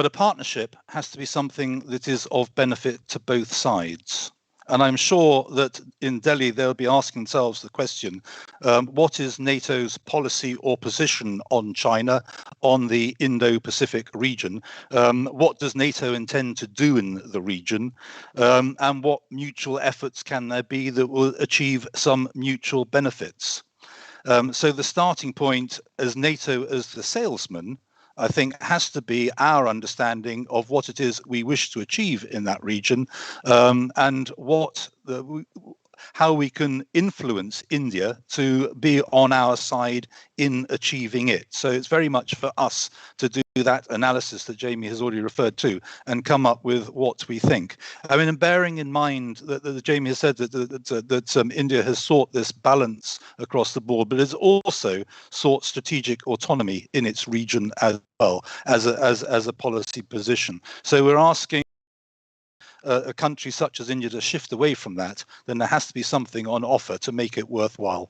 a partnership has to be something that is of benefit to both sides. And I'm sure that in Delhi, they'll be asking themselves the question, what is NATO's policy or position on China, on the Indo-Pacific region? What does NATO intend to do in the region? And what mutual efforts can there be that will achieve some mutual benefits? So the starting point as NATO as the salesman, I think, has to be our understanding of what it is we wish to achieve in that region, and how we can influence India to be on our side in achieving it. So it's very much for us to do that analysis that Jamie has already referred to and come up with what we think. I mean, and bearing in mind that Jamie has said that India has sought this balance across the board, but has also sought strategic autonomy in its region as well as a policy position. So we're asking a country such as India to shift away from that, then there has to be something on offer to make it worthwhile.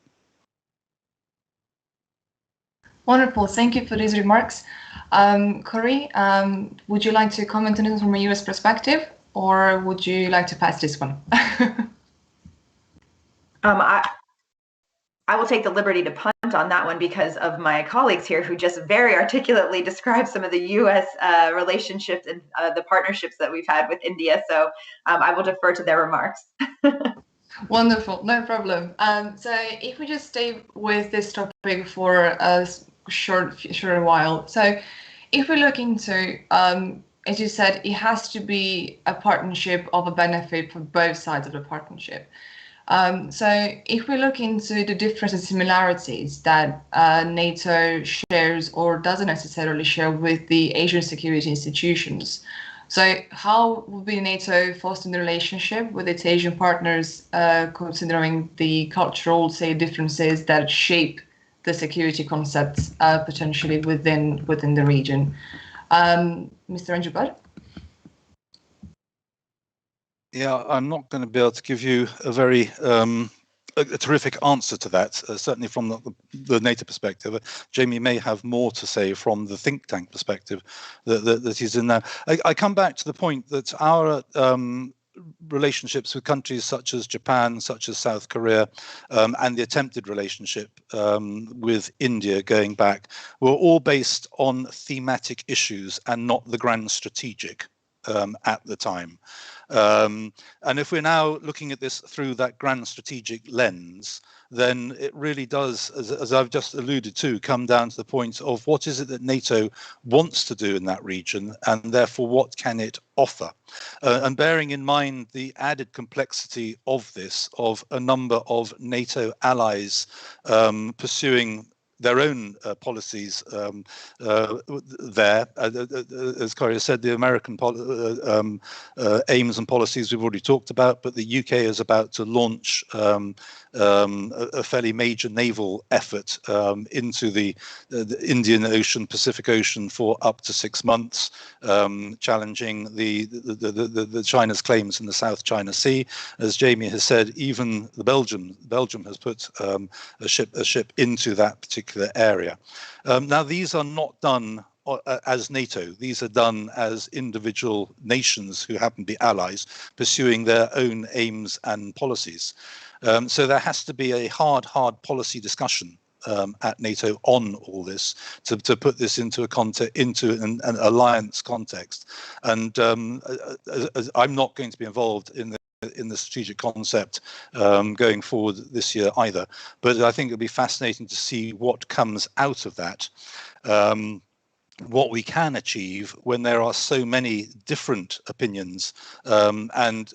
Wonderful. Thank you for these remarks. Corey, would you like to comment on it from a US perspective, or would you like to pass this one?
I will take the liberty to punt on that one because of my colleagues here who just very articulately described some of the U.S. relationships and the partnerships that we've had with India. So I will defer to their remarks.
Wonderful, no problem. So if we just stay with this topic for a short while. So if we look into as you said, it has to be a partnership of a benefit for both sides of the partnership. So if we look into the differences and similarities that NATO shares or doesn't necessarily share with the Asian security institutions, so how will be NATO fostering the relationship with its Asian partners, considering the cultural, say, differences that shape the security concepts potentially within the region? Mr. Anjubar?
Yeah, I'm not going to be able to give you a very a terrific answer to that, certainly from the NATO perspective. Jamie may have more to say from the think tank perspective that he's in now. I come back to the point that our relationships with countries such as Japan, such as South Korea, and the attempted relationship with India going back were all based on thematic issues and not the grand strategic at the time. And if we're now looking at this through that grand strategic lens, then it really does, as I've just alluded to, come down to the point of what is it that NATO wants to do in that region, and therefore what can it offer? And bearing in mind the added complexity of this, of a number of NATO allies pursuing their own policies there. As Corey said, the American aims and policies we've already talked about, but the UK is about to launch a fairly major naval effort into the Indian Ocean, Pacific Ocean for up to 6 months, challenging the China's claims in the South China Sea. As Jamie has said, even Belgium has put a ship into that particular area. Now, these are not done as NATO. These are done as individual nations who happen to be allies pursuing their own aims and policies. So there has to be a hard policy discussion at NATO on all this to put this into an alliance context. And I'm not going to be involved in the strategic concept going forward this year either, but I think it'll be fascinating to see what comes out of that. What we can achieve when there are so many different opinions and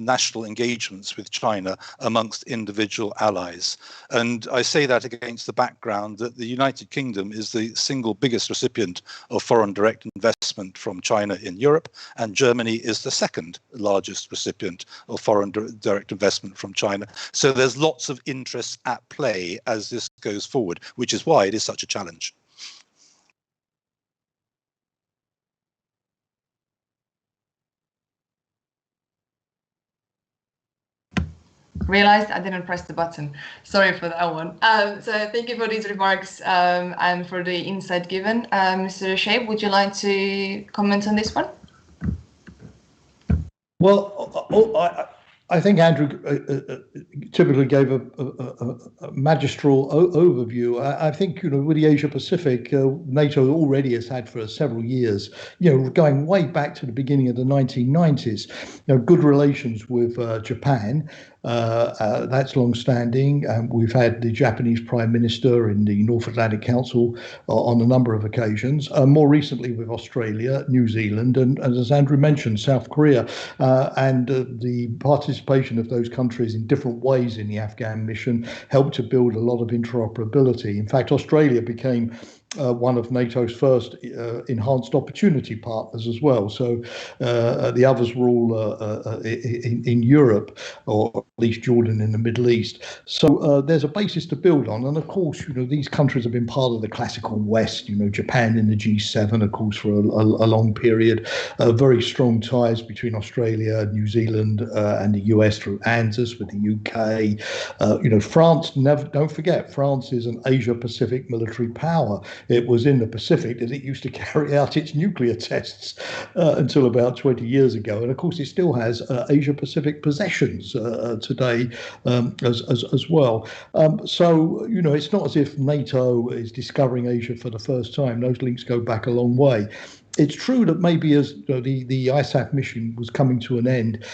national engagements with China amongst individual allies. And I say that against the background that the United Kingdom is the single biggest recipient of foreign direct investment from China in Europe, and Germany is the second largest recipient of foreign direct investment from China. So there's lots of interests at play as this goes forward, which is why it is such a challenge.
Realized I didn't press the button. Sorry for that one. So thank you for these remarks and for the insight given. Mr. Shaib, would you like to comment on this one?
Well, I think Andrew typically gave a magistral overview. I think, with the Asia Pacific, NATO already has had for several years, going way back to the beginning of the 1990s, good relations with Japan. That's long-standing. We've had the Japanese Prime Minister in the North Atlantic Council on a number of occasions, more recently with Australia, New Zealand, and as Andrew mentioned, South Korea, and the participation of those countries in different ways in the Afghan mission helped to build a lot of interoperability. In fact, Australia became one of NATO's first enhanced opportunity partners as well. So the others were all in Europe, or at least Jordan in the Middle East. So there's a basis to build on. And of course, these countries have been part of the classical West, Japan in the G7, of course, for a long period, very strong ties between Australia, New Zealand, and the US through ANZUS with the UK. France, don't forget, France is an Asia-Pacific military power. It was in the Pacific that it used to carry out its nuclear tests until about 20 years ago. And of course, it still has Asia-Pacific possessions today as well. So, it's not as if NATO is discovering Asia for the first time. Those links go back a long way. It's true that maybe as the ISAF mission was coming to an end,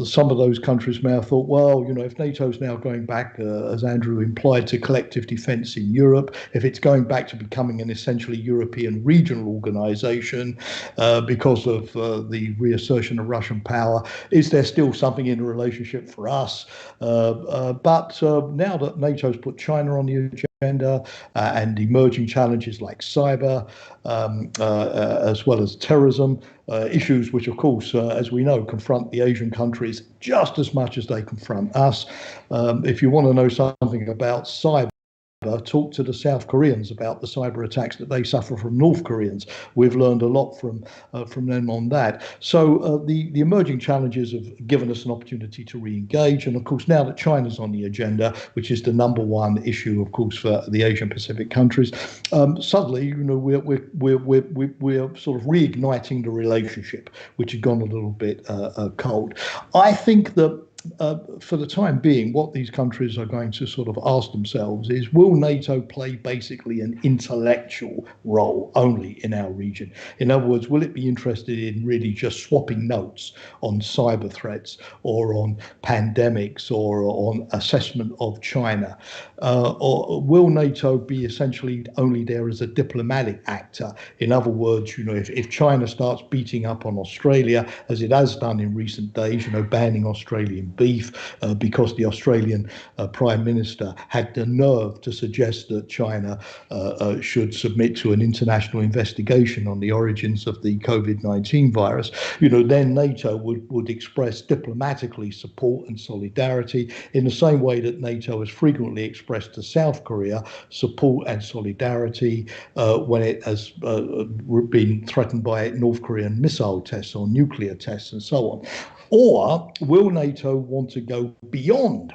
some of those countries may have thought, well, if NATO's now going back, as Andrew implied, to collective defence in Europe, if it's going back to becoming an essentially European regional organisation because of the reassertion of Russian power, is there still something in the relationship for us? But now that NATO's put China on the agenda and emerging challenges like cyber, as well as terrorism, issues which, of course, as we know, confront the Asian countries just as much as they confront us. If you want to know something about cyber, talk to the South Koreans about the cyber attacks that they suffer from North Koreans. We've learned a lot from them on that. So the emerging challenges have given us an opportunity to re-engage, and of course now that China's on the agenda, which is the #1 issue, of course, for the Asian Pacific countries, suddenly we're sort of reigniting the relationship, which had gone a little bit cold. I think that for the time being, what these countries are going to sort of ask themselves is, will NATO play basically an intellectual role only in our region? In other words, will it be interested in really just swapping notes on cyber threats or on pandemics or on assessment of China? Or will NATO be essentially only there as a diplomatic actor? In other words, if China starts beating up on Australia, as it has done in recent days, banning Australian beef because the Australian Prime Minister had the nerve to suggest that China should submit to an international investigation on the origins of the COVID-19 virus, then NATO would express diplomatically support and solidarity in the same way that NATO has frequently expressed to South Korea support and solidarity when it has been threatened by North Korean missile tests or nuclear tests and so on. Or will NATO want to go beyond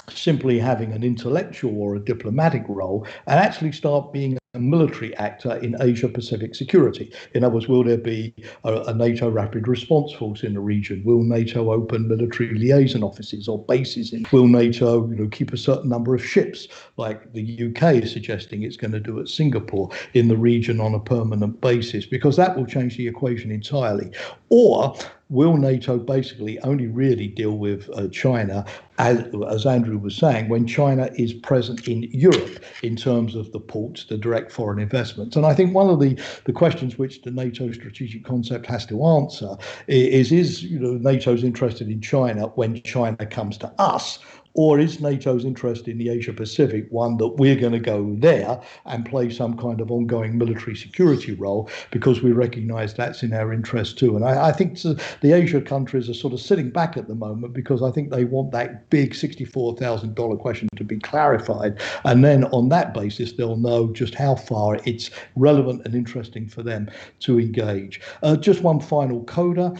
simply having an intellectual or a diplomatic role and actually start being a military actor in Asia-Pacific security? In other words, will there be a NATO rapid response force in the region? Will NATO open military liaison offices or bases? Will NATO, keep a certain number of ships, like the UK is suggesting it's going to do at Singapore, in the region on a permanent basis? Because that will change the equation entirely. Or will NATO basically only really deal with China, as Andrew was saying, when China is present in Europe in terms of the ports, the direct foreign investments? And I think one of the questions which the NATO strategic concept has to answer is NATO's interested in China when China comes to us? Or is NATO's interest in the Asia Pacific one that we're going to go there and play some kind of ongoing military security role because we recognize that's in our interest too? And I think the Asia countries are sort of sitting back at the moment because I think they want that big $64,000 question to be clarified. And then on that basis, they'll know just how far it's relevant and interesting for them to engage. Just one final coda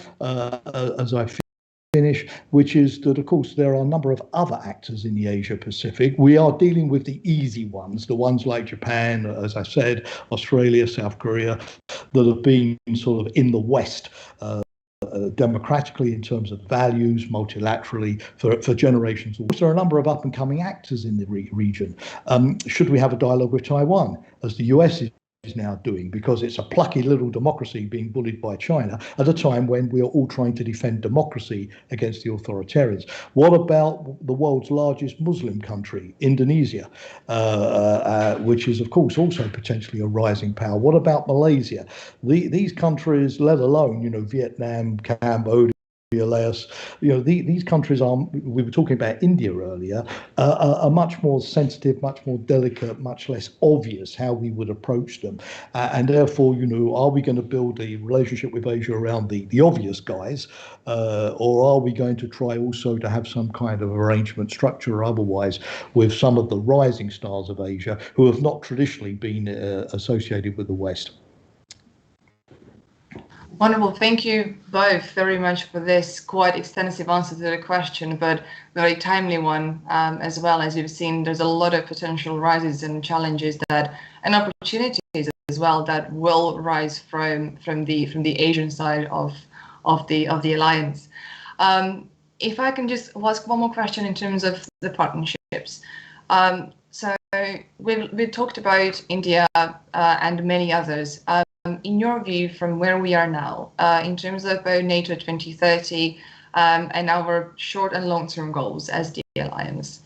as I finish, which is that, of course, there are a number of other actors in the Asia Pacific. We are dealing with the easy ones, the ones like Japan, as I said, Australia, South Korea, that have been sort of in the West democratically in terms of values, multilaterally for generations. There are a number of up and coming actors in the region. Should we have a dialogue with Taiwan, as the US is now doing, because it's a plucky little democracy being bullied by China at a time when we are all trying to defend democracy against the authoritarians? What about the world's largest Muslim country, Indonesia, which is, of course, also potentially a rising power? What about Malaysia? These countries, let alone, Vietnam, Cambodia, Laos, these countries are, we were talking about India earlier, are much more sensitive, much more delicate, much less obvious how we would approach them. And therefore, are we going to build a relationship with Asia around the obvious guys, or are we going to try also to have some kind of arrangement, structure or otherwise, with some of the rising stars of Asia who have not traditionally been associated with the West?
Wonderful. Thank you both very much for this quite extensive answer to the question, but very timely one as well. As you've seen, there's a lot of potential rises and challenges and opportunities as well that will rise from the Asian side of the alliance. If I can just ask one more question in terms of the partnerships. So we've talked about India and many others. in your view, from where we are now, in terms of both NATO 2030 and our short and long-term goals as the alliance,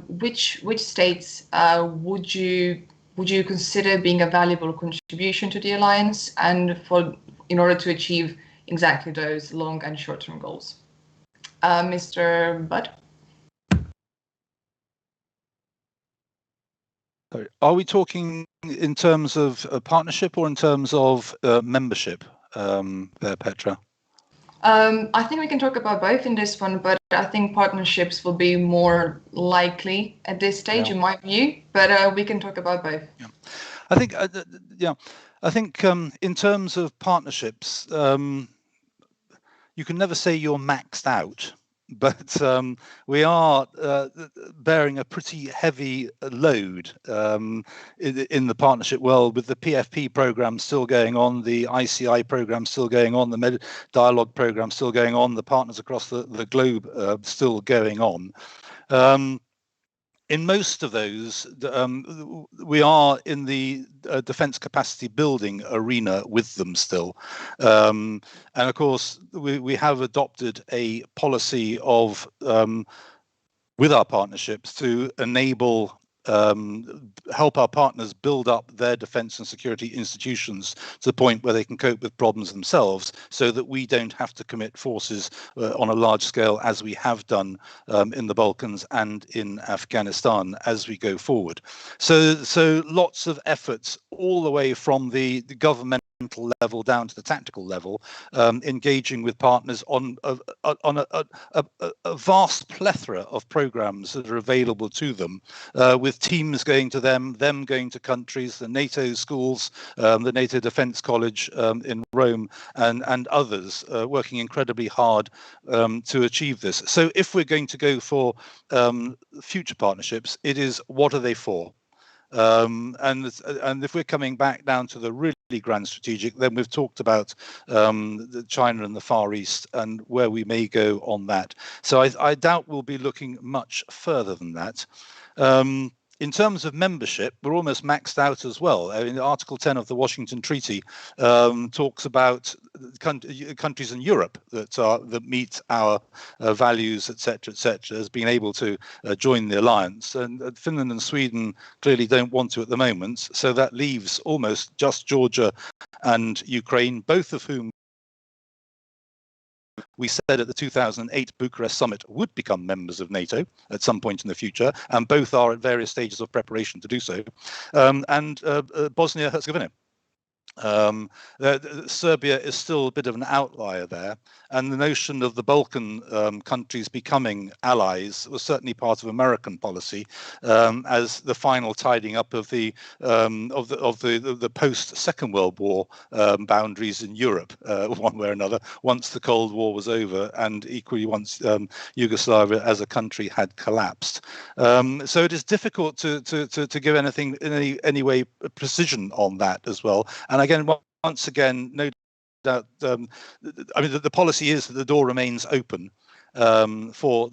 which states would you consider being a valuable contribution to the alliance, and in order to achieve exactly those long and short-term goals? Mr. Budd?
Sorry, are we talking in terms of partnership or in terms of membership there, Petra?
I think we can talk about both in this one, but I think partnerships will be more likely at this stage, in my view. But we can talk about both.
Yeah. I think in terms of partnerships, you can never say you're maxed out, but we are bearing a pretty heavy load in the partnership world, with the PFP program still going on, the ICI program still going on, the dialogue program still going on, the partners across the globe still going on. In most of those, we are in the defence capacity building arena with them still. And of course, we have adopted a policy of, with our partnerships, to enable help our partners build up their defence and security institutions to the point where they can cope with problems themselves, so that we don't have to commit forces on a large scale, as we have done in the Balkans and in Afghanistan as we go forward. So lots of efforts all the way from the governmental level down to the tactical level, engaging with partners on a vast plethora of programs that are available to them, with teams going to them going to countries, the NATO schools, the NATO Defence College in Rome, and others working incredibly hard to achieve this. So if we're going to go for future partnerships, it is, what are they for? And if we're coming back down to the really grand strategic, then we've talked about China and the Far East and where we may go on that. So I doubt we'll be looking much further than that. In terms of membership, we're almost maxed out as well. I mean, Article 10 of the Washington Treaty talks about countries in Europe that meet our values, etc., as being able to join the alliance. And Finland and Sweden clearly don't want to at the moment. So that leaves almost just Georgia and Ukraine, both of whom we said at the 2008 Bucharest summit would become members of NATO at some point in the future, and both are at various stages of preparation to do so, and Bosnia-Herzegovina. Serbia is still a bit of an outlier there, and the notion of the Balkan countries becoming allies was certainly part of American policy, as the final tidying up of the post Second World War boundaries in Europe, one way or another, once the Cold War was over, and equally once Yugoslavia as a country had collapsed. So it is difficult to give anything in any way precision on that as well. And again, once again, no doubt, I mean, the policy is that the door remains open for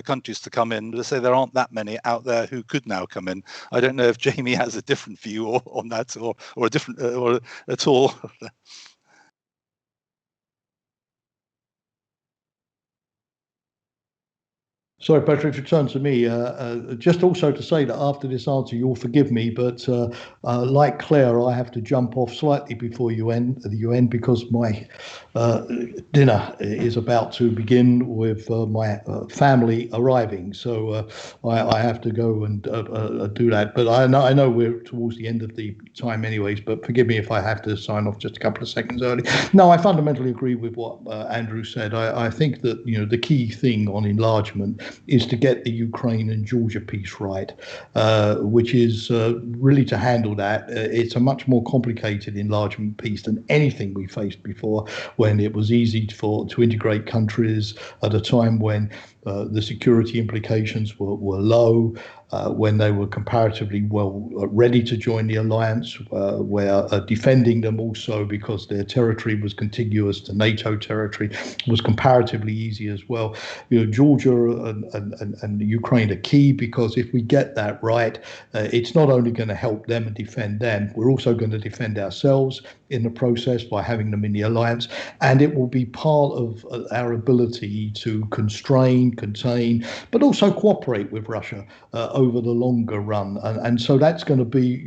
countries to come in. But I say there aren't that many out there who could now come in. I don't know if Jamie has a different view on that, or a different, or at all.
Sorry, Petra, if you turn to me, just also to say that after this answer, you'll forgive me, but like Claire, I have to jump off slightly before the UN, because my dinner is about to begin with my family arriving. So I have to go and do that. But I know we're towards the end of the time anyways, but forgive me if I have to sign off just a couple of seconds early. No, I fundamentally agree with what Andrew said. I think that, you know, the key thing on enlargement is to get the Ukraine and Georgia piece right, which is really to handle that. It's a much more complicated enlargement piece than anything we faced before, when it was easy to integrate countries at a time when the security implications were low. when they were comparatively well ready to join the alliance. We're defending them also because their territory was contiguous to NATO territory, was comparatively easy as well. Georgia and Ukraine are key, because if we get that right, it's not only going to help them and defend them, we're also going to defend ourselves in the process by having them in the alliance, and it will be part of our ability to constrain, contain, but also cooperate with Russia over the longer run. And so that's going to be,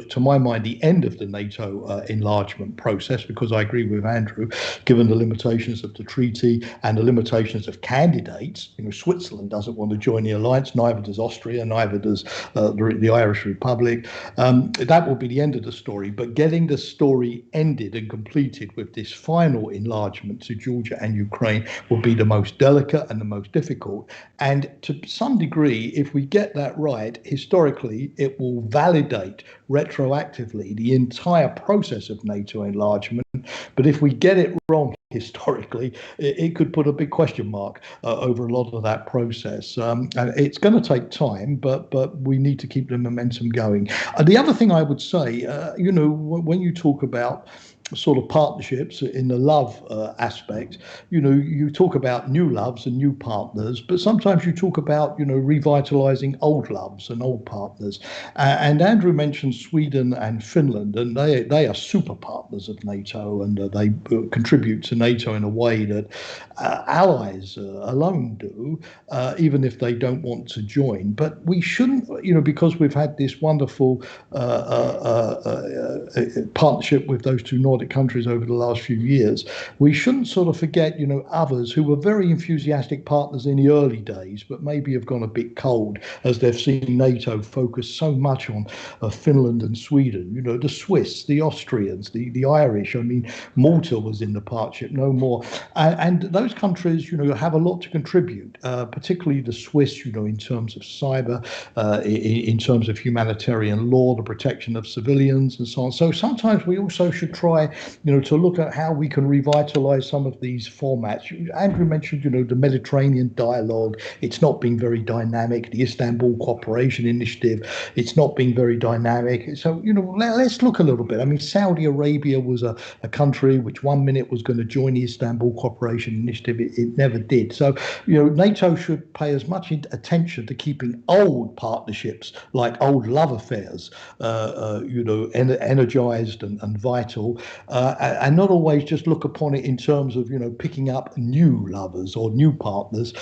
to my mind, the end of the NATO enlargement process, because I agree with Andrew, given the limitations of the treaty and the limitations of candidates. Switzerland doesn't want to join the alliance, neither does Austria, neither does the Irish Republic. That will be the end of the story. But getting the story ended and completed with this final enlargement to Georgia and Ukraine will be the most delicate and the most difficult. And to some degree, if we get that right, historically, it will validate retroactively the entire process of NATO enlargement. But if we get it wrong historically, it could put a big question mark over a lot of that process. And it's going to take time, but we need to keep the momentum going. The other thing I would say, when you talk about sort of partnerships in the love aspect, you talk about new loves and new partners, but sometimes you talk about, revitalizing old loves and old partners. And Andrew mentioned Sweden and Finland, and they are super partners of NATO, and they contribute to NATO in a way that allies alone do, even if they don't want to join. But we shouldn't, because we've had this wonderful partnership with those two Nordic countries over the last few years, we shouldn't sort of forget, others who were very enthusiastic partners in the early days, but maybe have gone a bit cold as they've seen NATO focus so much on Finland and Sweden. The Swiss, the Austrians, the Irish. I mean, Malta was in the partnership, no more. And those countries, have a lot to contribute, particularly the Swiss, in terms of cyber, in terms of humanitarian law, the protection of civilians and so on. So sometimes we also should try, to look at how we can revitalize some of these formats. Andrew mentioned, the Mediterranean dialogue. It's not been very dynamic. The Istanbul Cooperation Initiative, it's not been very dynamic. So, let's look a little bit. I mean, Saudi Arabia was a country which one minute was going to join the Istanbul Cooperation Initiative. It never did. So, NATO should pay as much attention to keeping old partnerships, like old love affairs, energized and vital, and not always just look upon it in terms of, picking up new lovers or new partners,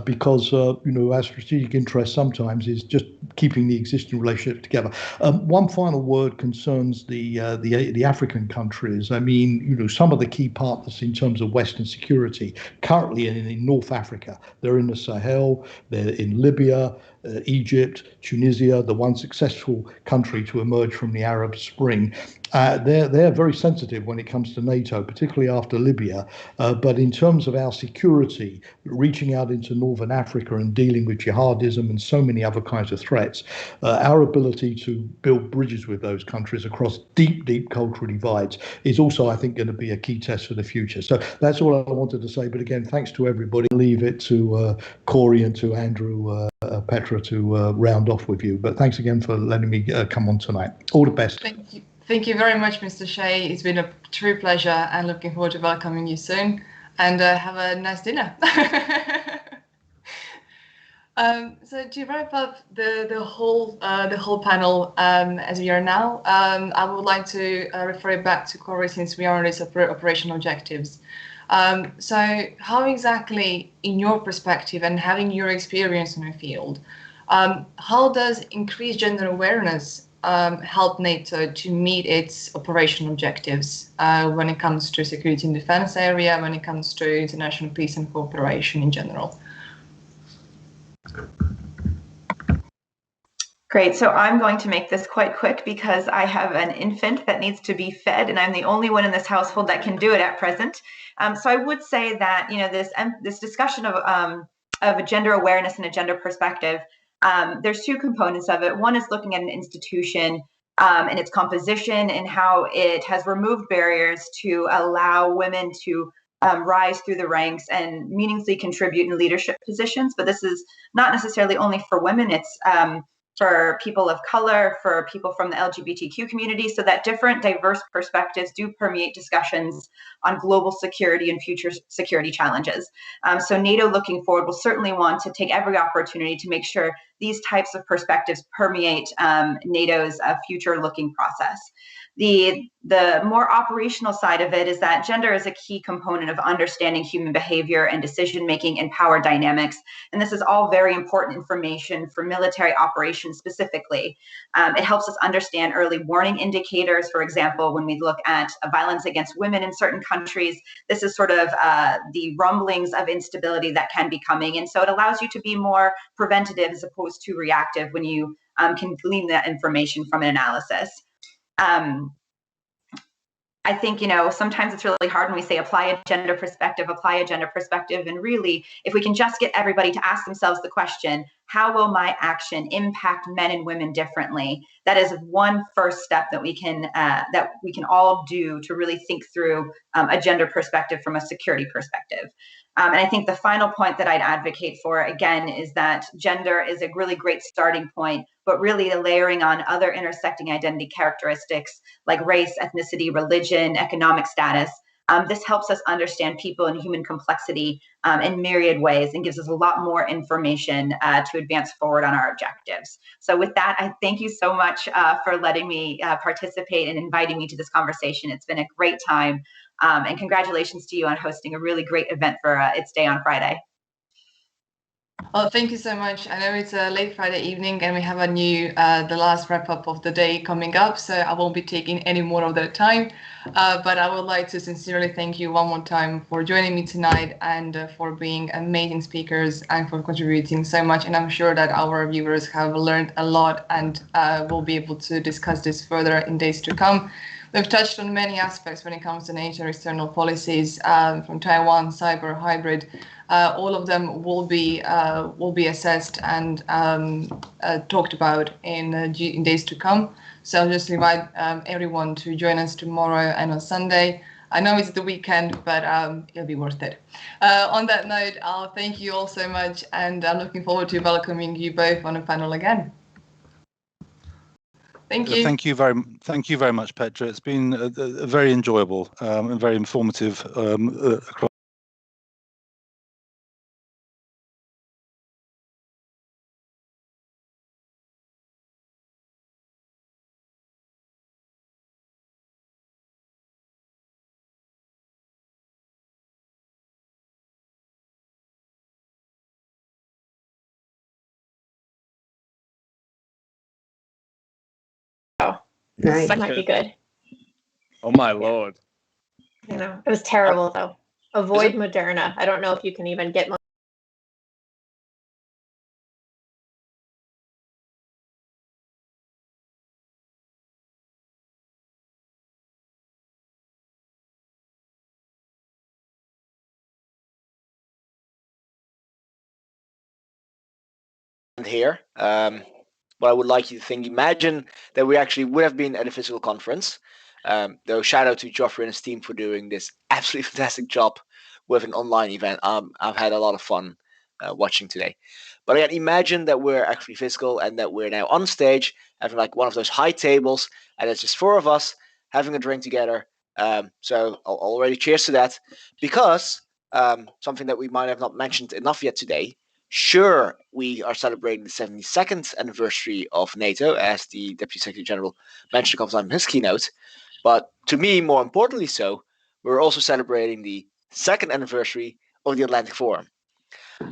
because, our strategic interest sometimes is just keeping the existing relationship together. One final word concerns the African countries. I mean, some of the key partners in terms of Western security currently in North Africa, they're in the Sahel, they're in Libya, Egypt, Tunisia, the one successful country to emerge from the Arab Spring. They're very sensitive when it comes to NATO, particularly after Libya. But in terms of our security, reaching out into Northern Africa and dealing with jihadism and so many other kinds of threats, our ability to build bridges with those countries across deep cultural divides is also, I think, going to be a key test for the future. So that's all I wanted to say. But again, thanks to everybody. Leave it to Corey and to Andrew, Petra, to round off with you. But thanks again for letting me come on tonight. All the best.
Thank you. Thank you very much, Mr. Shea. It's been a true pleasure, and looking forward to welcoming you soon. And have a nice dinner. So to wrap up the whole panel, as we are now, I would like to refer it back to Corey, since we are on these operational objectives. So how exactly, in your perspective and having your experience in the field, how does increased gender awareness help NATO to meet its operational objectives when it comes to security and defense area, when it comes to international peace and cooperation in general?
Great. So I'm going to make this quite quick because I have an infant that needs to be fed, and I'm the only one in this household that can do it at present. So I would say that, this discussion of a gender awareness and a gender perspective, there's two components of it. One is looking at an institution and its composition and how it has removed barriers to allow women to rise through the ranks and meaningfully contribute in leadership positions. But this is not necessarily only for women. It's for people of color, for people from the LGBTQ community, so that different diverse perspectives do permeate discussions on global security and future security challenges. So NATO looking forward will certainly want to take every opportunity to make sure these types of perspectives permeate NATO's future looking process. The more operational side of it is that gender is a key component of understanding human behavior and decision-making and power dynamics. And this is all very important information for military operations specifically. It helps us understand early warning indicators. For example, when we look at violence against women in certain countries, this is sort of the rumblings of instability that can be coming. And so it allows you to be more preventative as opposed to reactive when you can glean that information from an analysis. I think, sometimes it's really hard when we say apply a gender perspective. And really, if we can just get everybody to ask themselves the question, how will my action impact men and women differently? That is one first step that we can all do to really think through a gender perspective from a security perspective. And I think the final point that I'd advocate for, again, is that gender is a really great starting point, but really layering on other intersecting identity characteristics like race, ethnicity, religion, economic status. This helps us understand people and human complexity in myriad ways and gives us a lot more information to advance forward on our objectives. So with that, I thank you so much for letting me participate and inviting me to this conversation. It's been a great time. And congratulations to you on hosting a really great event for its day on Friday.
Well, thank you so much. I know it's a late Friday evening and we have the last wrap up of the day coming up, so I won't be taking any more of the time. But I would like to sincerely thank you one more time for joining me tonight and for being amazing speakers and for contributing so much. And I'm sure that our viewers have learned a lot and will be able to discuss this further in days to come. We've touched on many aspects when it comes to NATO external policies, from Taiwan, cyber, hybrid. All of them will be assessed and talked about in days to come. So I'll just invite everyone to join us tomorrow and on Sunday. I know it's the weekend, but it'll be worth it. On that note, I'll thank you all so much, and I'm looking forward to welcoming you both on a panel again. Thank you.
Thank you very much, Petra. It's been very enjoyable and very informative across
This might be good.
Oh my lord.
You know, it was terrible though. Avoid Moderna. I don't know if you can even get
here. But I would like you to think, imagine that we actually would have been at a physical conference. Though shout out to Joffrey and his team for doing this absolutely fantastic job with an online event. I've had a lot of fun watching today. But again, imagine that we're actually physical and that we're now on stage having like one of those high tables, and it's just 4 of us having a drink together. So already cheers to that, because something that we might have not mentioned enough yet today. Sure, we are celebrating the 72nd anniversary of NATO, as the Deputy Secretary General mentioned a couple times in his keynote. But to me, more importantly so, we're also celebrating the 2nd anniversary of the Atlantic Forum.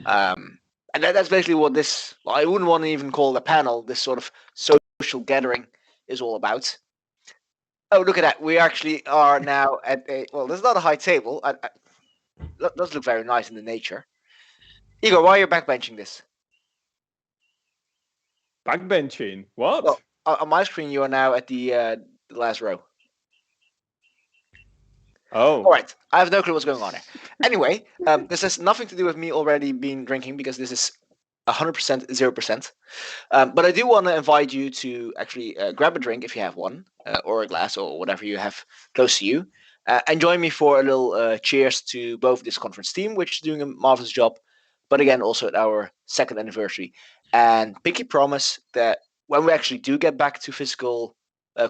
And that's basically what this, well, I wouldn't want to even call it a panel, this sort of social gathering is all about. Oh, look at that. We actually are now at a, well, there's not a high table. It does look very nice in the nature. Igor, why are you backbenching this?
Backbenching? What?
Well, on my screen, you are now at the last row.
Oh.
All right. I have no clue what's going on there. Anyway, this has nothing to do with me already being drinking, because this is 100% 0%. But I do want to invite you to actually grab a drink if you have one, or a glass, or whatever you have close to you. And join me for a little cheers to both this conference team, which is doing a marvelous job, but again, also at our 2nd anniversary. And pinky promise that when we actually do get back to physical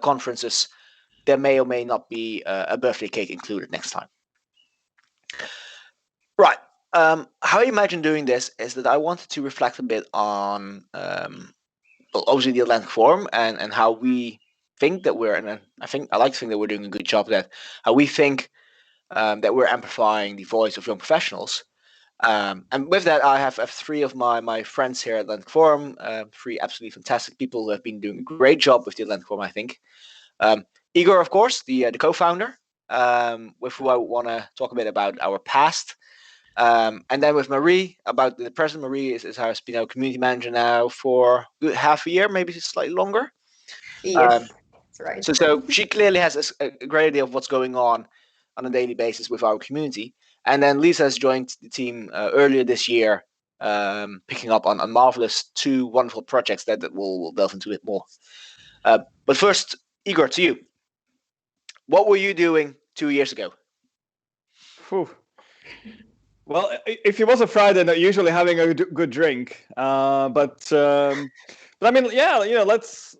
conferences, there may or may not be a birthday cake included next time. Right. How I imagine doing this is that I wanted to reflect a bit on, well, obviously the Atlantic Forum and how we think that we're, and I like to think that we're doing a good job of that, how we think that we're amplifying the voice of young professionals. And with that, I have 3 of my friends here at Atlantic Forum, 3 absolutely fantastic people who have been doing a great job with the Atlantic Forum, I think. Igor, of course, the co-founder, with who I want to talk a bit about our past. And then with Marie, about the present. Marie has been our community manager now for a good half a year, maybe slightly longer.
Yes, that's right.
So she clearly has a great idea of what's going on a daily basis with our community. And then Lisa has joined the team earlier this year, picking up on marvelous 2 wonderful projects that we'll delve into a bit more. But first, Igor, to you. What were you doing 2 years ago?
Phew. Well, if it was a Friday, not usually having a good drink. But I mean, yeah, let's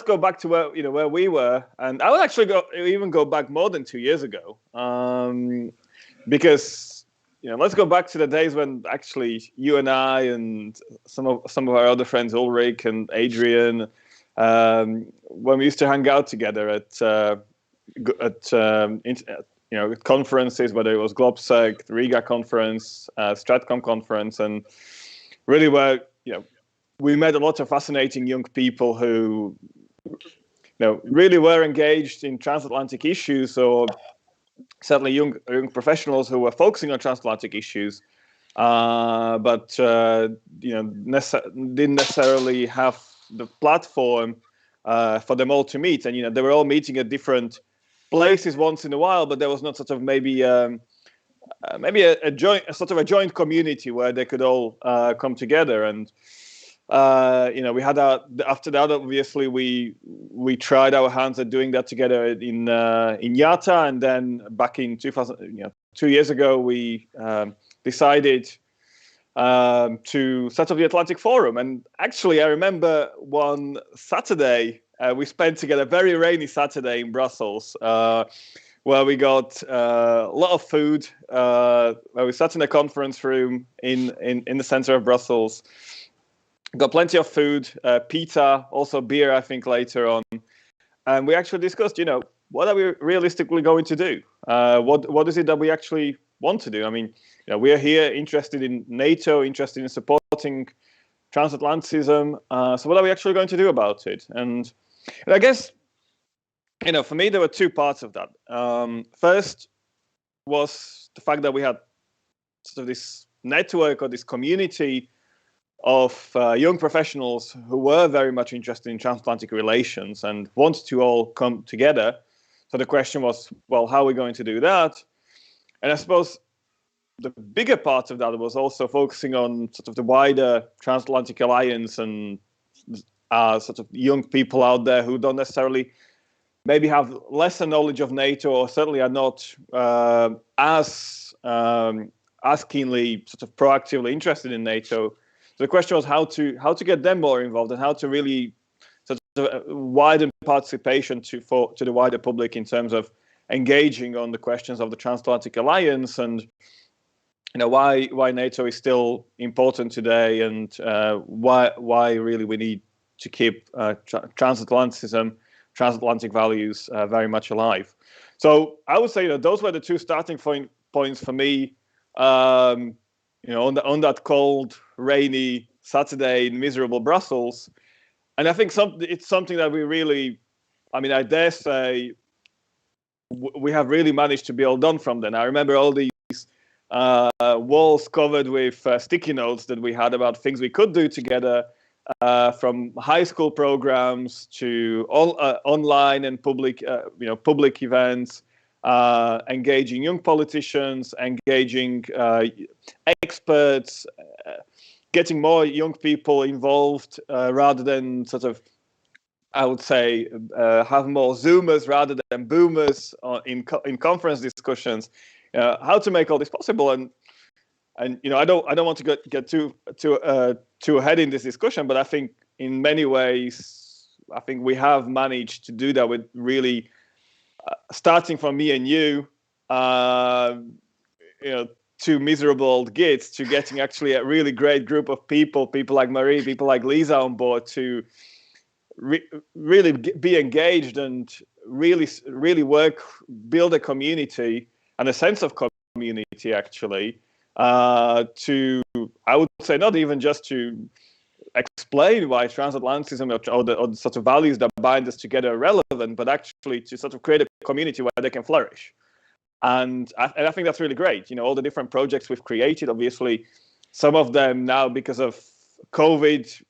go back to where we were, and I would actually even go back more than 2 years ago, because let's go back to the days when actually you and I and some of our other friends, Ulrich and Adrian, when we used to hang out together at conferences, whether it was Globsec, the Riga conference, Stratcom conference, and really where we met a lot of fascinating young people who really were engaged in transatlantic issues, or certainly young professionals who were focusing on transatlantic issues, but didn't necessarily have the platform for them all to meet. And they were all meeting at different places once in a while, but there was not sort of maybe a joint community where they could all come together. And we had after that, obviously we tried our hands at doing that together in YATA, and then back in 2000, 2 years ago, we decided to set up the Atlantic Forum. And actually, I remember one Saturday we spent together, a very rainy Saturday in Brussels, where we got a lot of food, where we sat in a conference room in the center of Brussels, got plenty of food, pizza, also beer, I think, later on. And we actually discussed, what are we realistically going to do? What is it that we actually want to do? I mean, we are here interested in NATO, interested in supporting transatlanticism. So what are we actually going to do about it? And I guess, for me, there were 2 parts of that. First was the fact that we had sort of this network or this community of young professionals who were very much interested in transatlantic relations and wanted to all come together. So the question was, well, how are we going to do that? And I suppose the bigger part of that was also focusing on sort of the wider transatlantic alliance and sort of young people out there who don't necessarily maybe have lesser knowledge of NATO, or certainly are not as keenly sort of proactively interested in NATO. So the question was how to get them more involved and how to really sort of widen participation to the wider public in terms of engaging on the questions of the transatlantic alliance, and why NATO is still important today, and why really we need to keep transatlanticism, transatlantic values very much alive. So I would say those were the 2 starting points for me. On that cold, rainy Saturday in miserable Brussels, and I think it's something that we really, I dare say, we have really managed to build on from then. I remember all these walls covered with sticky notes that we had about things we could do together, from high school programs to online and public events, engaging young politicians, engaging experts, getting more young people involved, rather than sort of I would say, have more Zoomers rather than boomers in conference discussions. How to make all this possible, and I don't want to get too ahead in this discussion, but I think in many ways, I think we have managed to do that with really starting from me and you, two miserable old gits, to getting actually a really great group of people like Marie, people like Lisa on board to really be engaged and really work, build a community and a sense of community actually, to, I would say, not even just to explain why transatlanticism or the sort of values that bind us together are relevant, but actually to sort of create a community where they can flourish. And I think that's really great. All the different projects we've created, obviously, some of them now because of COVID,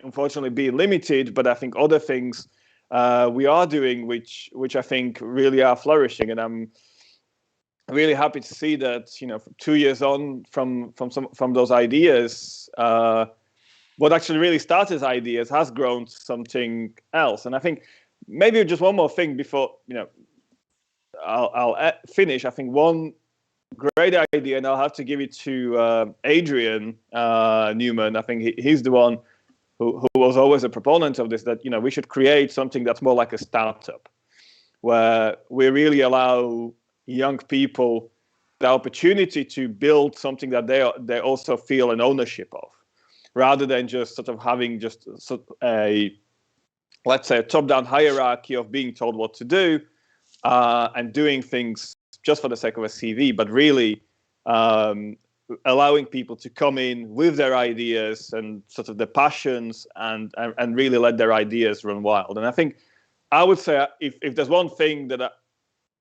unfortunately, being limited, but I think other things we are doing, which I think really are flourishing. And I'm really happy to see that, 2 years on from those ideas, what actually really started as ideas has grown to something else. And I think maybe just one more thing before, I'll finish. I think one great idea, and I'll have to give it to Adrian Newman. I think he's the one who was always a proponent of this, that we should create something that's more like a startup, where we really allow young people the opportunity to build something that they also feel an ownership of, rather than just sort of having just a, let's say, a top-down hierarchy of being told what to do and doing things just for the sake of a CV, but really allowing people to come in with their ideas and sort of the passions and really let their ideas run wild. And I think I would say if there's one thing that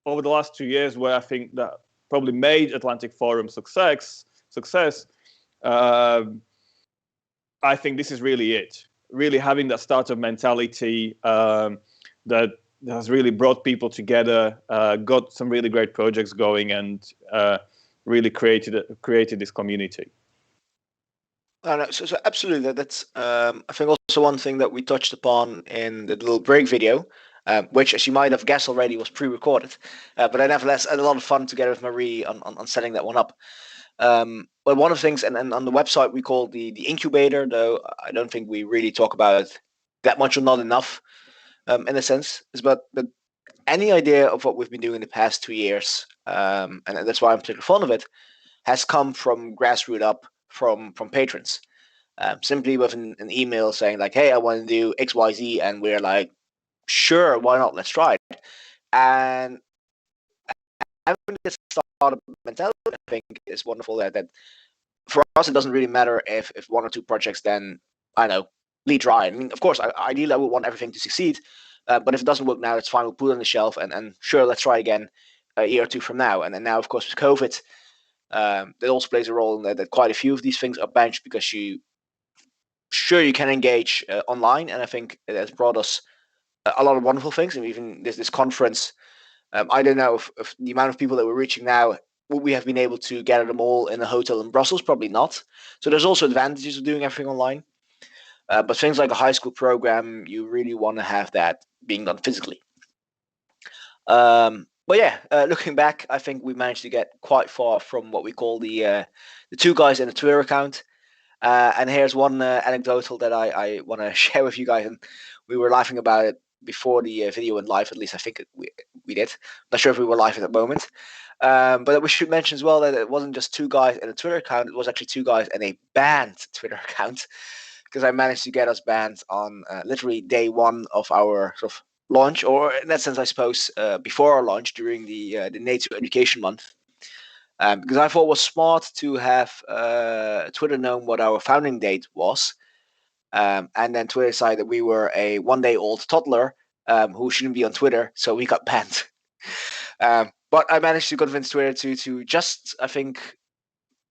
over the last 2 years where I think that probably made Atlantic Forum success, I think this is really it. Really having that startup mentality that has really brought people together, got some really great projects going, and really created this community.
No, so absolutely. That's I think also one thing that we touched upon in the little break video, which, as you might have guessed already, was pre-recorded. But I nevertheless had a lot of fun together with Marie on setting that one up. But one of the things, and on the website we call the incubator, though I don't think we really talk about it that much or not enough, in a sense, is but any idea of what we've been doing in the past 2 years, and that's why I'm particularly fond of it, has come from grassroots up from patrons, simply with an email saying like, hey, I want to do XYZ, and we're like, sure, why not, let's try it. And having this startup mentality, I think, is wonderful. That for us, it doesn't really matter if 1 or 2 projects then, I know, lead dry. I mean, of course, ideally I would want everything to succeed, but if it doesn't work now, it's fine. We'll put it on the shelf and sure, let's try again a year or 2 from now. And then now, of course, with COVID, that also plays a role in that quite a few of these things are benched because you can engage online, and I think it has brought us a lot of wonderful things. And even this conference, I don't know if the amount of people that we're reaching now, would we have been able to gather them all in a hotel in Brussels? Probably not. So there's also advantages of doing everything online. But things like a high school program, you really want to have that being done physically. But yeah, looking back, I think we managed to get quite far from what we call the 2 guys in a Twitter account. And here's one anecdotal that I want to share with you guys. And we were laughing about it before the video went live. At least I think we did. Not sure if we were live at that moment. But we should mention as well that it wasn't just 2 guys in a Twitter account. It was actually 2 guys in a banned Twitter account, because I managed to get us banned on literally day 1 of our sort of launch, or in that sense, I suppose, before our launch during the NATO Education Month. Because I thought it was smart to have Twitter known what our founding date was, and then Twitter decided that we were a 1-day-old toddler who shouldn't be on Twitter, so we got banned. But I managed to convince Twitter to just, I think,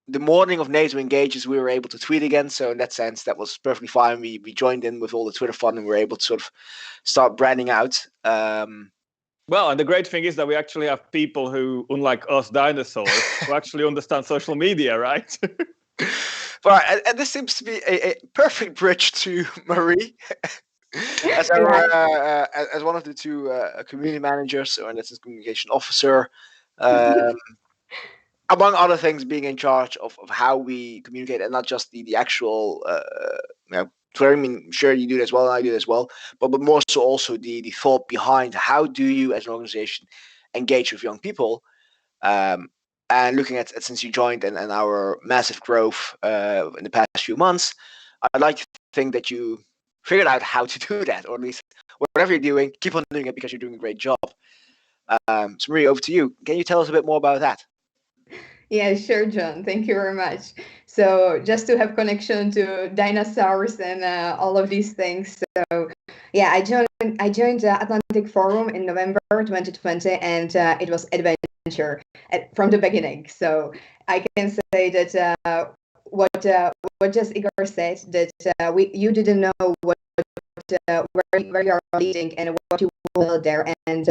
the morning of NATO Engages, we were able to tweet again. So in that sense, that was perfectly fine. We joined in with all the Twitter fun, and we were able to sort of start branding out.
Well, and the great thing is that we actually have people who, unlike us dinosaurs, who actually understand social media, right?
Right, and this seems to be a perfect bridge to Marie. as one of the two community managers or an assistant communication officer, um, among other things, being in charge of how we communicate and not just the actual, Twitter. I mean, sure, you do it as well, and I do it as well, but more so also the thought behind how do you as an organization engage with young people. And looking at since you joined and our massive growth in the past few months, I'd like to think that you figured out how to do that, or at least whatever you're doing, keep on doing it because you're doing a great job. So Marie, over to you. Can you tell us a bit more about that?
Yeah, sure, John. Thank you very much. So just to have connection to dinosaurs and all of these things. So yeah, I joined Atlantic Forum in November 2020, and it was adventure from the beginning. So I can say that what just Igor said, that you didn't know what where you are leading and what you will there, and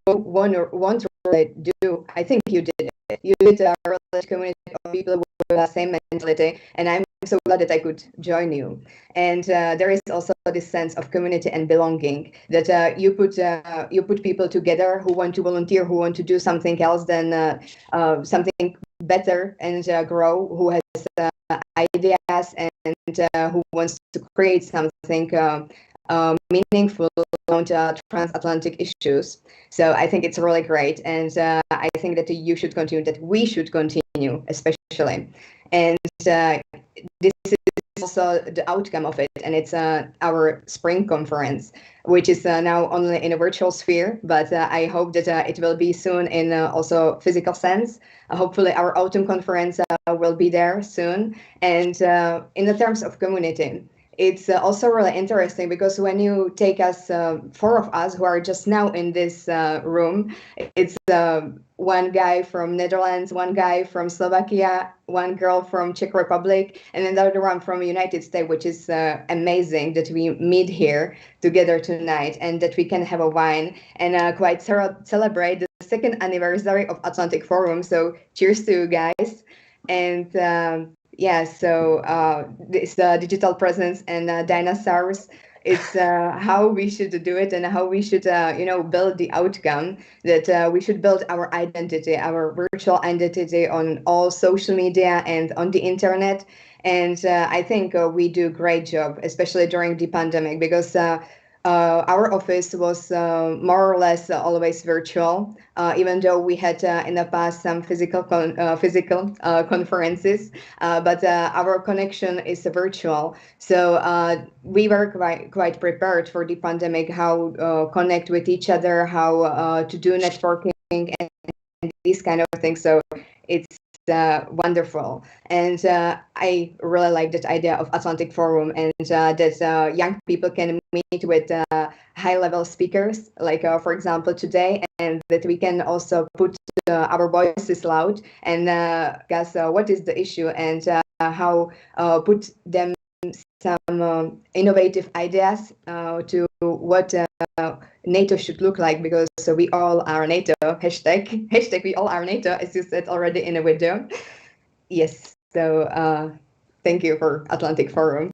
won't really do. I think you did it. You did a related community of people with the same mentality, and I'm so glad that I could join you. And there is also this sense of community and belonging that you put people together who want to volunteer, who want to do something else than something better and grow, who has ideas and who wants to create something meaningful on transatlantic issues. So I think it's really great, and I think that you should continue, that we should continue, especially. And this is also the outcome of it, and it's our spring conference, which is now only in a virtual sphere, but I hope that it will be soon in also physical sense. Hopefully our autumn conference will be there soon. And in the terms of community, it's also really interesting because when you take us, four of us who are just now in this room, it's one guy from Netherlands, one guy from Slovakia, one girl from Czech Republic, and another one from United States, which is amazing that we meet here together tonight and that we can have a wine and quite celebrate the second anniversary of Atlantic Forum. So cheers to you guys. And yeah, so this digital presence and dinosaurs, it's how we should do it and how we should, build the outcome, that we should build our identity, our virtual identity on all social media and on the internet. And I think we do a great job, especially during the pandemic, because our office was more or less always virtual, even though we had in the past some physical conferences, but our connection is virtual. So we were quite prepared for the pandemic, how connect with each other, how to do networking and these kind of things. So it's wonderful, and I really like that idea of Atlantic Forum, and that young people can meet with high-level speakers, like for example today, and that we can also put our voices loud and guess what is the issue, and how put them some innovative ideas to what NATO should look like, because we all are NATO, hashtag we all are NATO, as you said already in a video. Yes, so thank you for Atlantic Forum.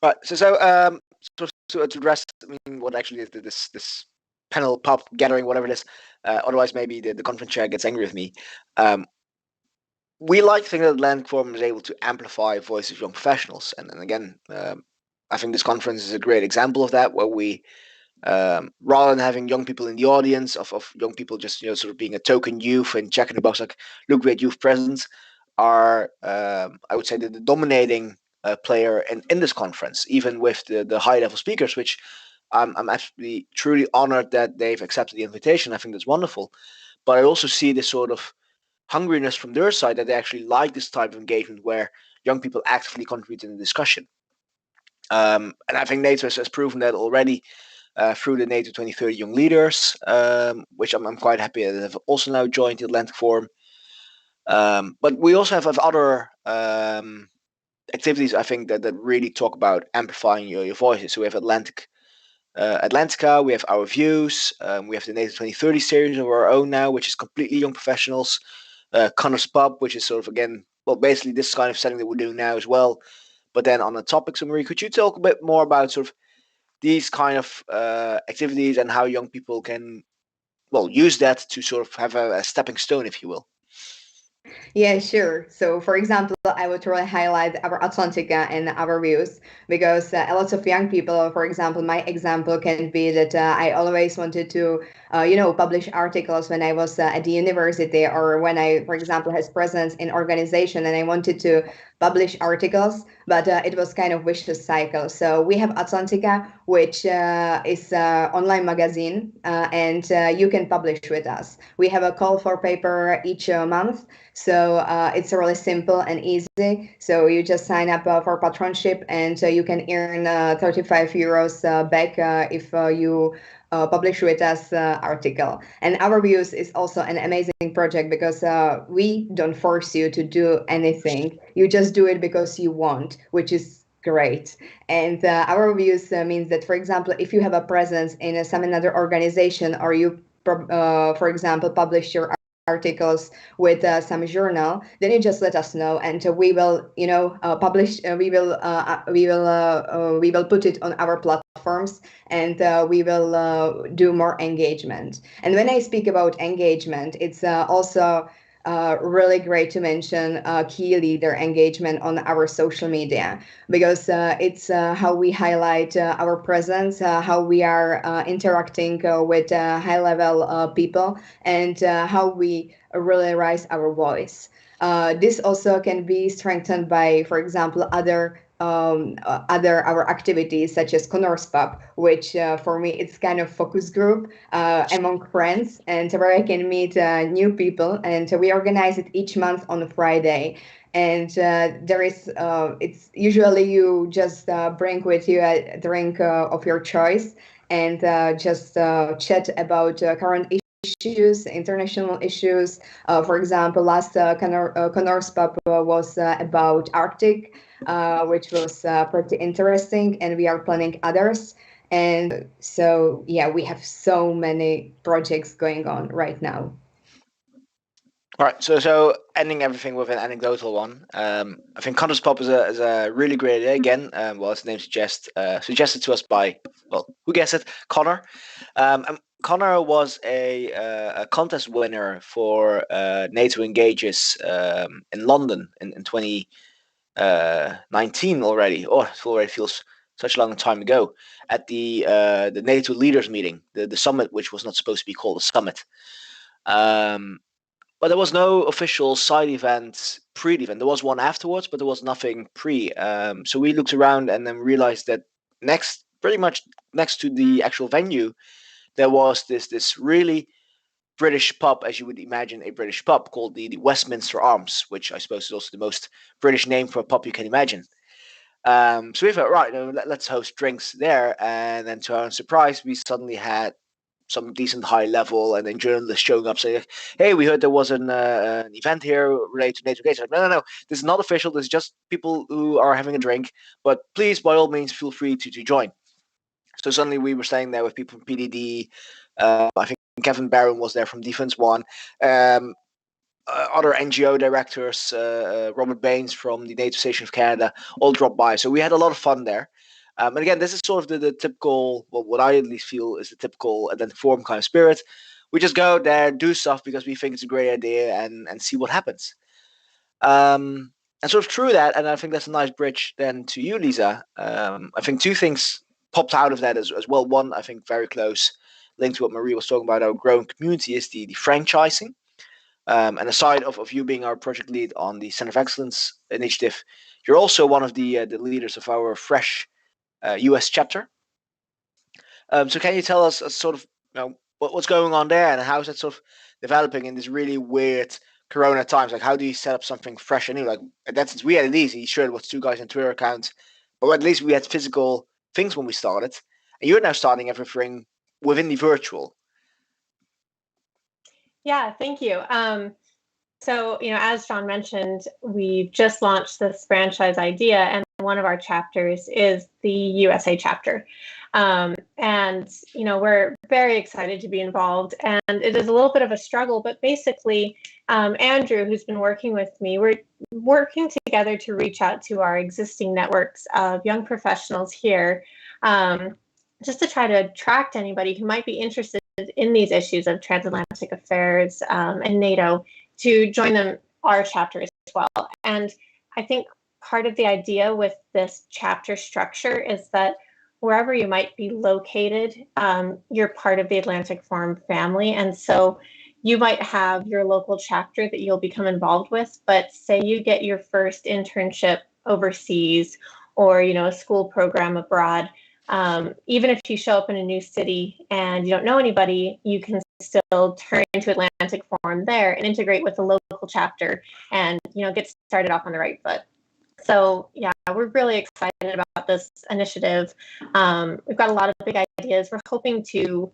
Right, so to address, I mean, what actually is this panel pub gathering, whatever it is, otherwise maybe the conference chair gets angry with me. We like to think that Atlantic Forum is able to amplify voices of young professionals, and again, I think this conference is a great example of that, where we, rather than having young people in the audience, of young people just sort of being a token youth and checking the box like, look, we had youth presence, are I would say the dominating player in this conference, even with the high level speakers, which I'm actually truly honored that they've accepted the invitation. I think that's wonderful, but I also see this sort of hungriness from their side that they actually like this type of engagement where young people actively contribute in the discussion. And I think NATO has proven that already through the NATO 2030 Young Leaders, which I'm quite happy that have also now joined the Atlantic Forum. But we also have other activities, I think, that really talk about amplifying your voices. So we have Atlantica, we have Our Views, we have the NATO 2030 series of our own now, which is completely young professionals. Connor's Pub, which is sort of, again, well, basically this kind of setting that we're doing now as well, but then on the topic. So Marie, could you talk a bit more about sort of these kind of activities and how young people can, well, use that to sort of have a stepping stone, if you will?
Yeah, sure. So, for example, I would really highlight our Atlantica and our views because a lot of young people, for example, my example can be that I always wanted to, publish articles when I was at the university or when I, for example, has presence in organization and I wanted to publish articles, but it was kind of vicious cycle. So we have Atlantica, which is an online magazine, and you can publish with us. We have a call for paper each month. So it's really simple and easy. So you just sign up for patronship and you can earn 35 euros back if you publish with us article. And our views is also an amazing project because we don't force you to do anything. You just do it because you want, which is great. And our views means that, for example, if you have a presence in some another organization or you, for example, publish your articles with some journal, then you just let us know and we will publish, we will put it on our platforms and we will do more engagement. And when I speak about engagement, it's also really great to mention key leader engagement on our social media because it's how we highlight our presence, how we are interacting with high level people, and how we really raise our voice. This also can be strengthened by, for example, other our activities such as Connors Pub, which for me it's kind of focus group among friends and where I can meet new people, and we organize it each month on a Friday. And there is it's usually you just bring with you a drink of your choice and just chat about current issues, international issues. For example, last Connors Pub was about Arctic, which was pretty interesting, and we are planning others. And so, yeah, we have so many projects going on right now.
All right, so ending everything with an anecdotal one. I think Connor's Pub is a really great idea. Again, well, as the name suggests, suggested to us by, well, who guessed it? Connor. And Connor was a contest winner for NATO Engages in London in 2019 already. Oh, it already feels such a long time ago. At the NATO leaders meeting, the summit, which was not supposed to be called a summit. But there was no official side event, pre-event. There was one afterwards, but there was nothing pre. So we looked around and then realized that pretty much next to the actual venue, there was this really British pub, as you would imagine a British pub, called the Westminster Arms, which I suppose is also the most British name for a pub you can imagine. So we thought, right, let's host drinks there. And then to our own surprise, we suddenly had some decent high level and then journalists showing up saying, hey, we heard there was an event here related to NATO Engage. Like, no, this is not official. This is just people who are having a drink. But please, by all means, feel free to join. So suddenly we were staying there with people from PDD. I think Kevin Barron was there from Defense One. Other NGO directors, Robert Baines from the NATO Station of Canada, all dropped by. So we had a lot of fun there. And again, this is sort of the typical, well, what I at least feel is the typical event forum kind of spirit. We just go there, do stuff because we think it's a great idea and see what happens. And sort of through that, and I think that's a nice bridge then to you, Lisa. I think two things popped out of that as well. One, I think very close link to what Marie was talking about, our growing community, is the franchising. And aside of you being our project lead on the Center of Excellence initiative, you're also one of the leaders of our Fresh US chapter. So can you tell us sort of what's going on there and how's that sort of developing in this really weird Corona times? Like, how do you set up something fresh and new? Like, that's we had it easy. Sure, it was two guys on Twitter accounts, but at least we had physical things when we started. And you're now starting everything within the virtual.
Yeah, thank you. So, as John mentioned, we've just launched this franchise idea, and one of our chapters is the USA chapter. And, we're very excited to be involved, and it is a little bit of a struggle, but basically Andrew, who's been working with me, we're working together to reach out to our existing networks of young professionals here, just to try to attract anybody who might be interested in these issues of transatlantic affairs and NATO to join our chapter as well. And I think part of the idea with this chapter structure is that wherever you might be located, you're part of the Atlantic Forum family. And so you might have your local chapter that you'll become involved with, but say you get your first internship overseas or, a school program abroad, even if you show up in a new city and you don't know anybody, you can still turn into Atlantic Forum there and integrate with the local chapter and, get started off on the right foot. So yeah, we're really excited about this initiative. We've got a lot of big ideas. We're hoping to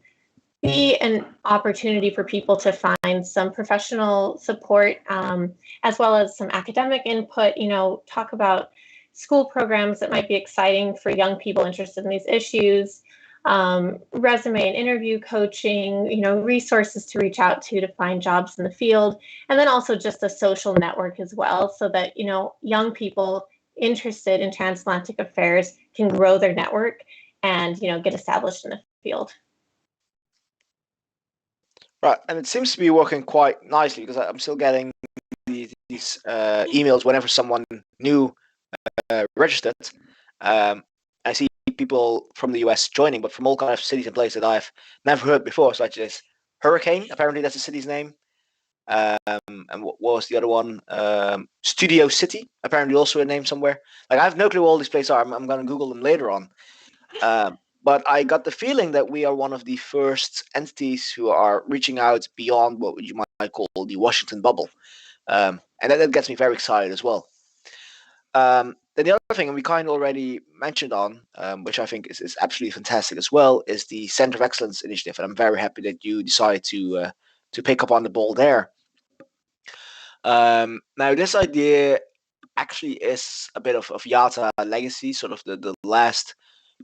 be an opportunity for people to find some professional support, as well as some academic input, talk about school programs that might be exciting for young people interested in these issues, resume and interview coaching, resources to reach out to find jobs in the field, and then also just a social network as well, so that, young people interested in transatlantic affairs can grow their network and, get established in the field.
Right, and it seems to be working quite nicely because I'm still getting these emails whenever someone new registered. I see people from the US joining, but from all kinds of cities and places that I've never heard before, such as Hurricane, apparently that's the city's name. And what was the other one? Studio City, apparently also a name somewhere. Like, I have no clue what all these places are. I'm going to Google them later on. But I got the feeling that we are one of the first entities who are reaching out beyond what you might call the Washington bubble. And that gets me very excited as well. Then the other thing, and we kind of already mentioned on, which I think is absolutely fantastic as well, is the Center of Excellence initiative. And I'm very happy that you decided to pick up on the ball there. Now, this idea actually is a bit of YATA legacy, sort of the last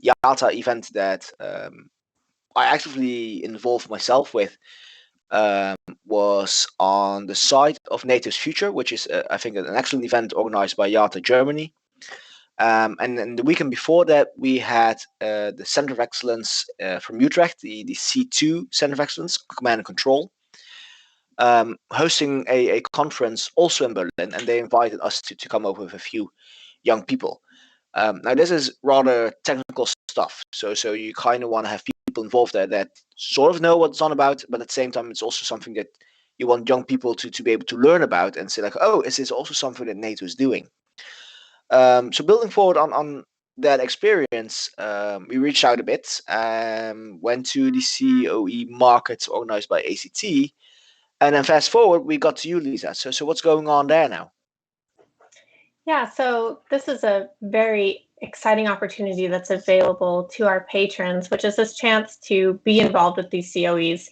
YATA event that I actively involved myself with was on the side of NATO's Future, which is, I think, an excellent event organized by YATA Germany. And then the weekend before that, we had the Center of Excellence from Utrecht, the C2 Center of Excellence, Command and Control, hosting a conference also in Berlin, and they invited us to come over with a few young people. Now, this is rather technical stuff, so you kind of want to have people involved there that sort of know what it's on about, but at the same time, it's also something that you want young people to be able to learn about and say, like, oh, is this also something that NATO is doing? So building forward on that experience, we reached out a bit, went to the COE markets organized by ACT, and then fast forward, we got to you, Lisa. So what's going on there now?
Yeah, so this is a very exciting opportunity that's available to our patrons, which is this chance to be involved with these COEs.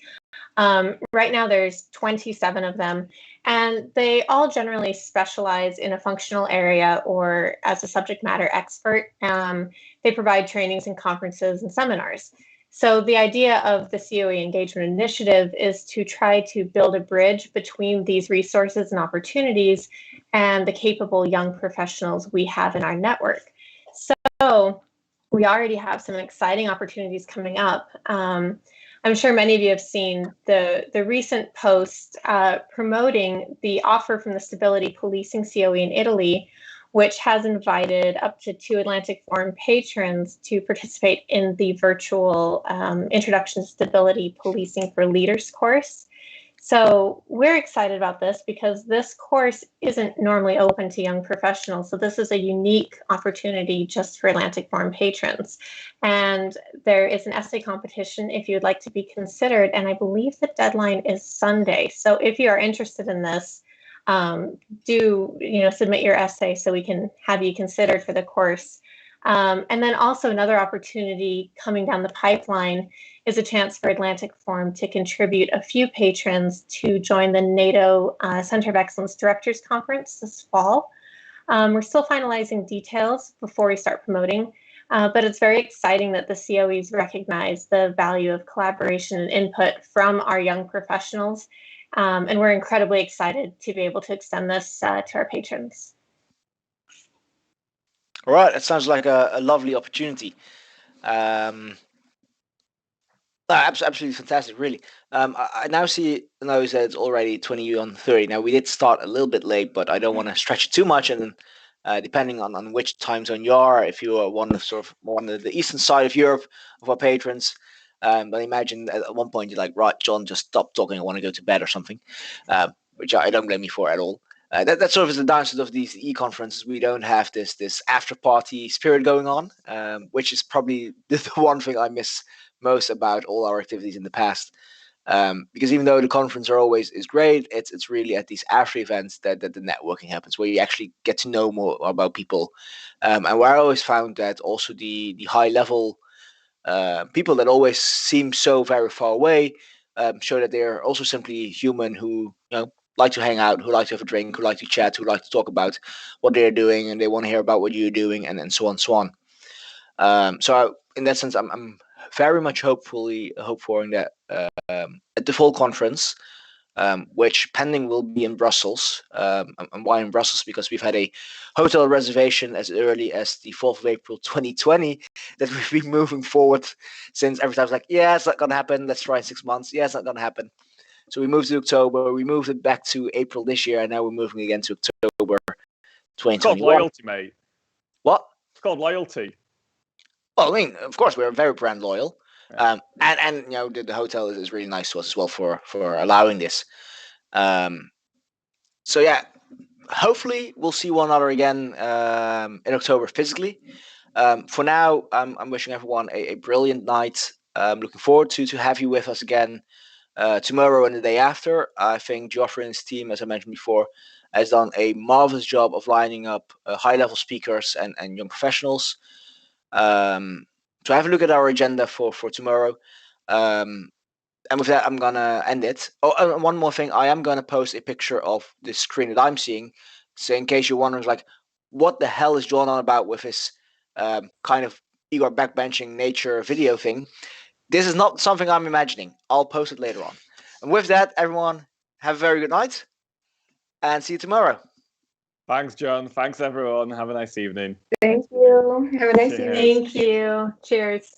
Right now, there's 27 of them, and they all generally specialize in a functional area or as a subject matter expert. They provide trainings and conferences and seminars. So the idea of the COE Engagement Initiative is to try to build a bridge between these resources and opportunities and the capable young professionals we have in our network. So we already have some exciting opportunities coming up. I'm sure many of you have seen the recent post promoting the offer from the Stability Policing COE in Italy, which has invited up to 2 Atlantic Forum patrons to participate in the virtual Introduction to Stability Policing for Leaders course. So we're excited about this because this course isn't normally open to young professionals. So this is a unique opportunity just for Atlantic Forum patrons. And there is an essay competition if you'd like to be considered. And I believe the deadline is Sunday. So if you are interested in this, do submit your essay so we can have you considered for the course. And then also another opportunity coming down the pipeline is a chance for Atlantic Forum to contribute a few patrons to join the NATO Center of Excellence Directors Conference this fall. We're still finalizing details before we start promoting, but it's very exciting that the COEs recognize the value of collaboration and input from our young professionals. And we're incredibly excited to be able to extend this to our patrons.
All right, that sounds like a lovely opportunity. Absolutely fantastic, really. I now see, now that it's already 20 on 30. Now, we did start a little bit late, but I don't want to stretch it too much. And depending on which time zone you are, if you are one of sort of more on the eastern side of Europe of our patrons, but I imagine at one point you're like, right, John, just stop talking. I want to go to bed or something, which I don't blame you for at all. That sort of is the downside of these e-conferences. We don't have this after party spirit going on, which is probably the one thing I miss most about all our activities in the past. Because even though the conference is great, it's really at these after events that the networking happens, where you actually get to know more about people, and where I always found that also the high level people that always seem so very far away show that they're also simply human who like to hang out, who like to have a drink, who like to chat, who like to talk about what they're doing, and they want to hear about what you're doing, and so on, so on. So in that sense, I'm very much hopeful that at the fall conference, which pending will be in Brussels. And why in Brussels? Because we've had a hotel reservation as early as the 4th of April 2020 that we've been moving forward since. Every time it's like, yeah, it's not going to happen. Let's try in 6 months. Yeah, it's not going to happen. So we moved to October. We moved it back to April this year, and now we're moving again to October 2021.
It's called loyalty, mate.
What?
It's called loyalty.
Well, I mean, of course, we're very brand loyal, and the hotel is really nice to us as well for allowing this. So yeah, hopefully we'll see one another again in October physically. For now, I'm wishing everyone a brilliant night. Looking forward to have you with us again tomorrow and the day after. I think Geoffrey and his team, as I mentioned before, has done a marvelous job of lining up high-level speakers and young professionals. So have a look at our agenda for tomorrow. And with that, I'm gonna end it. Oh, and one more thing, I am gonna post a picture of the screen that I'm seeing. So in case you're wondering, like, what the hell is John on about with his kind of Igor backbenching nature video thing? This is not something I'm imagining. I'll post it later on. And with that, everyone, have a very good night, and see you tomorrow.
Thanks, John. Thanks, everyone. Have a nice evening.
Thank you. Have a nice
Cheers.
evening.
Thank you. Cheers.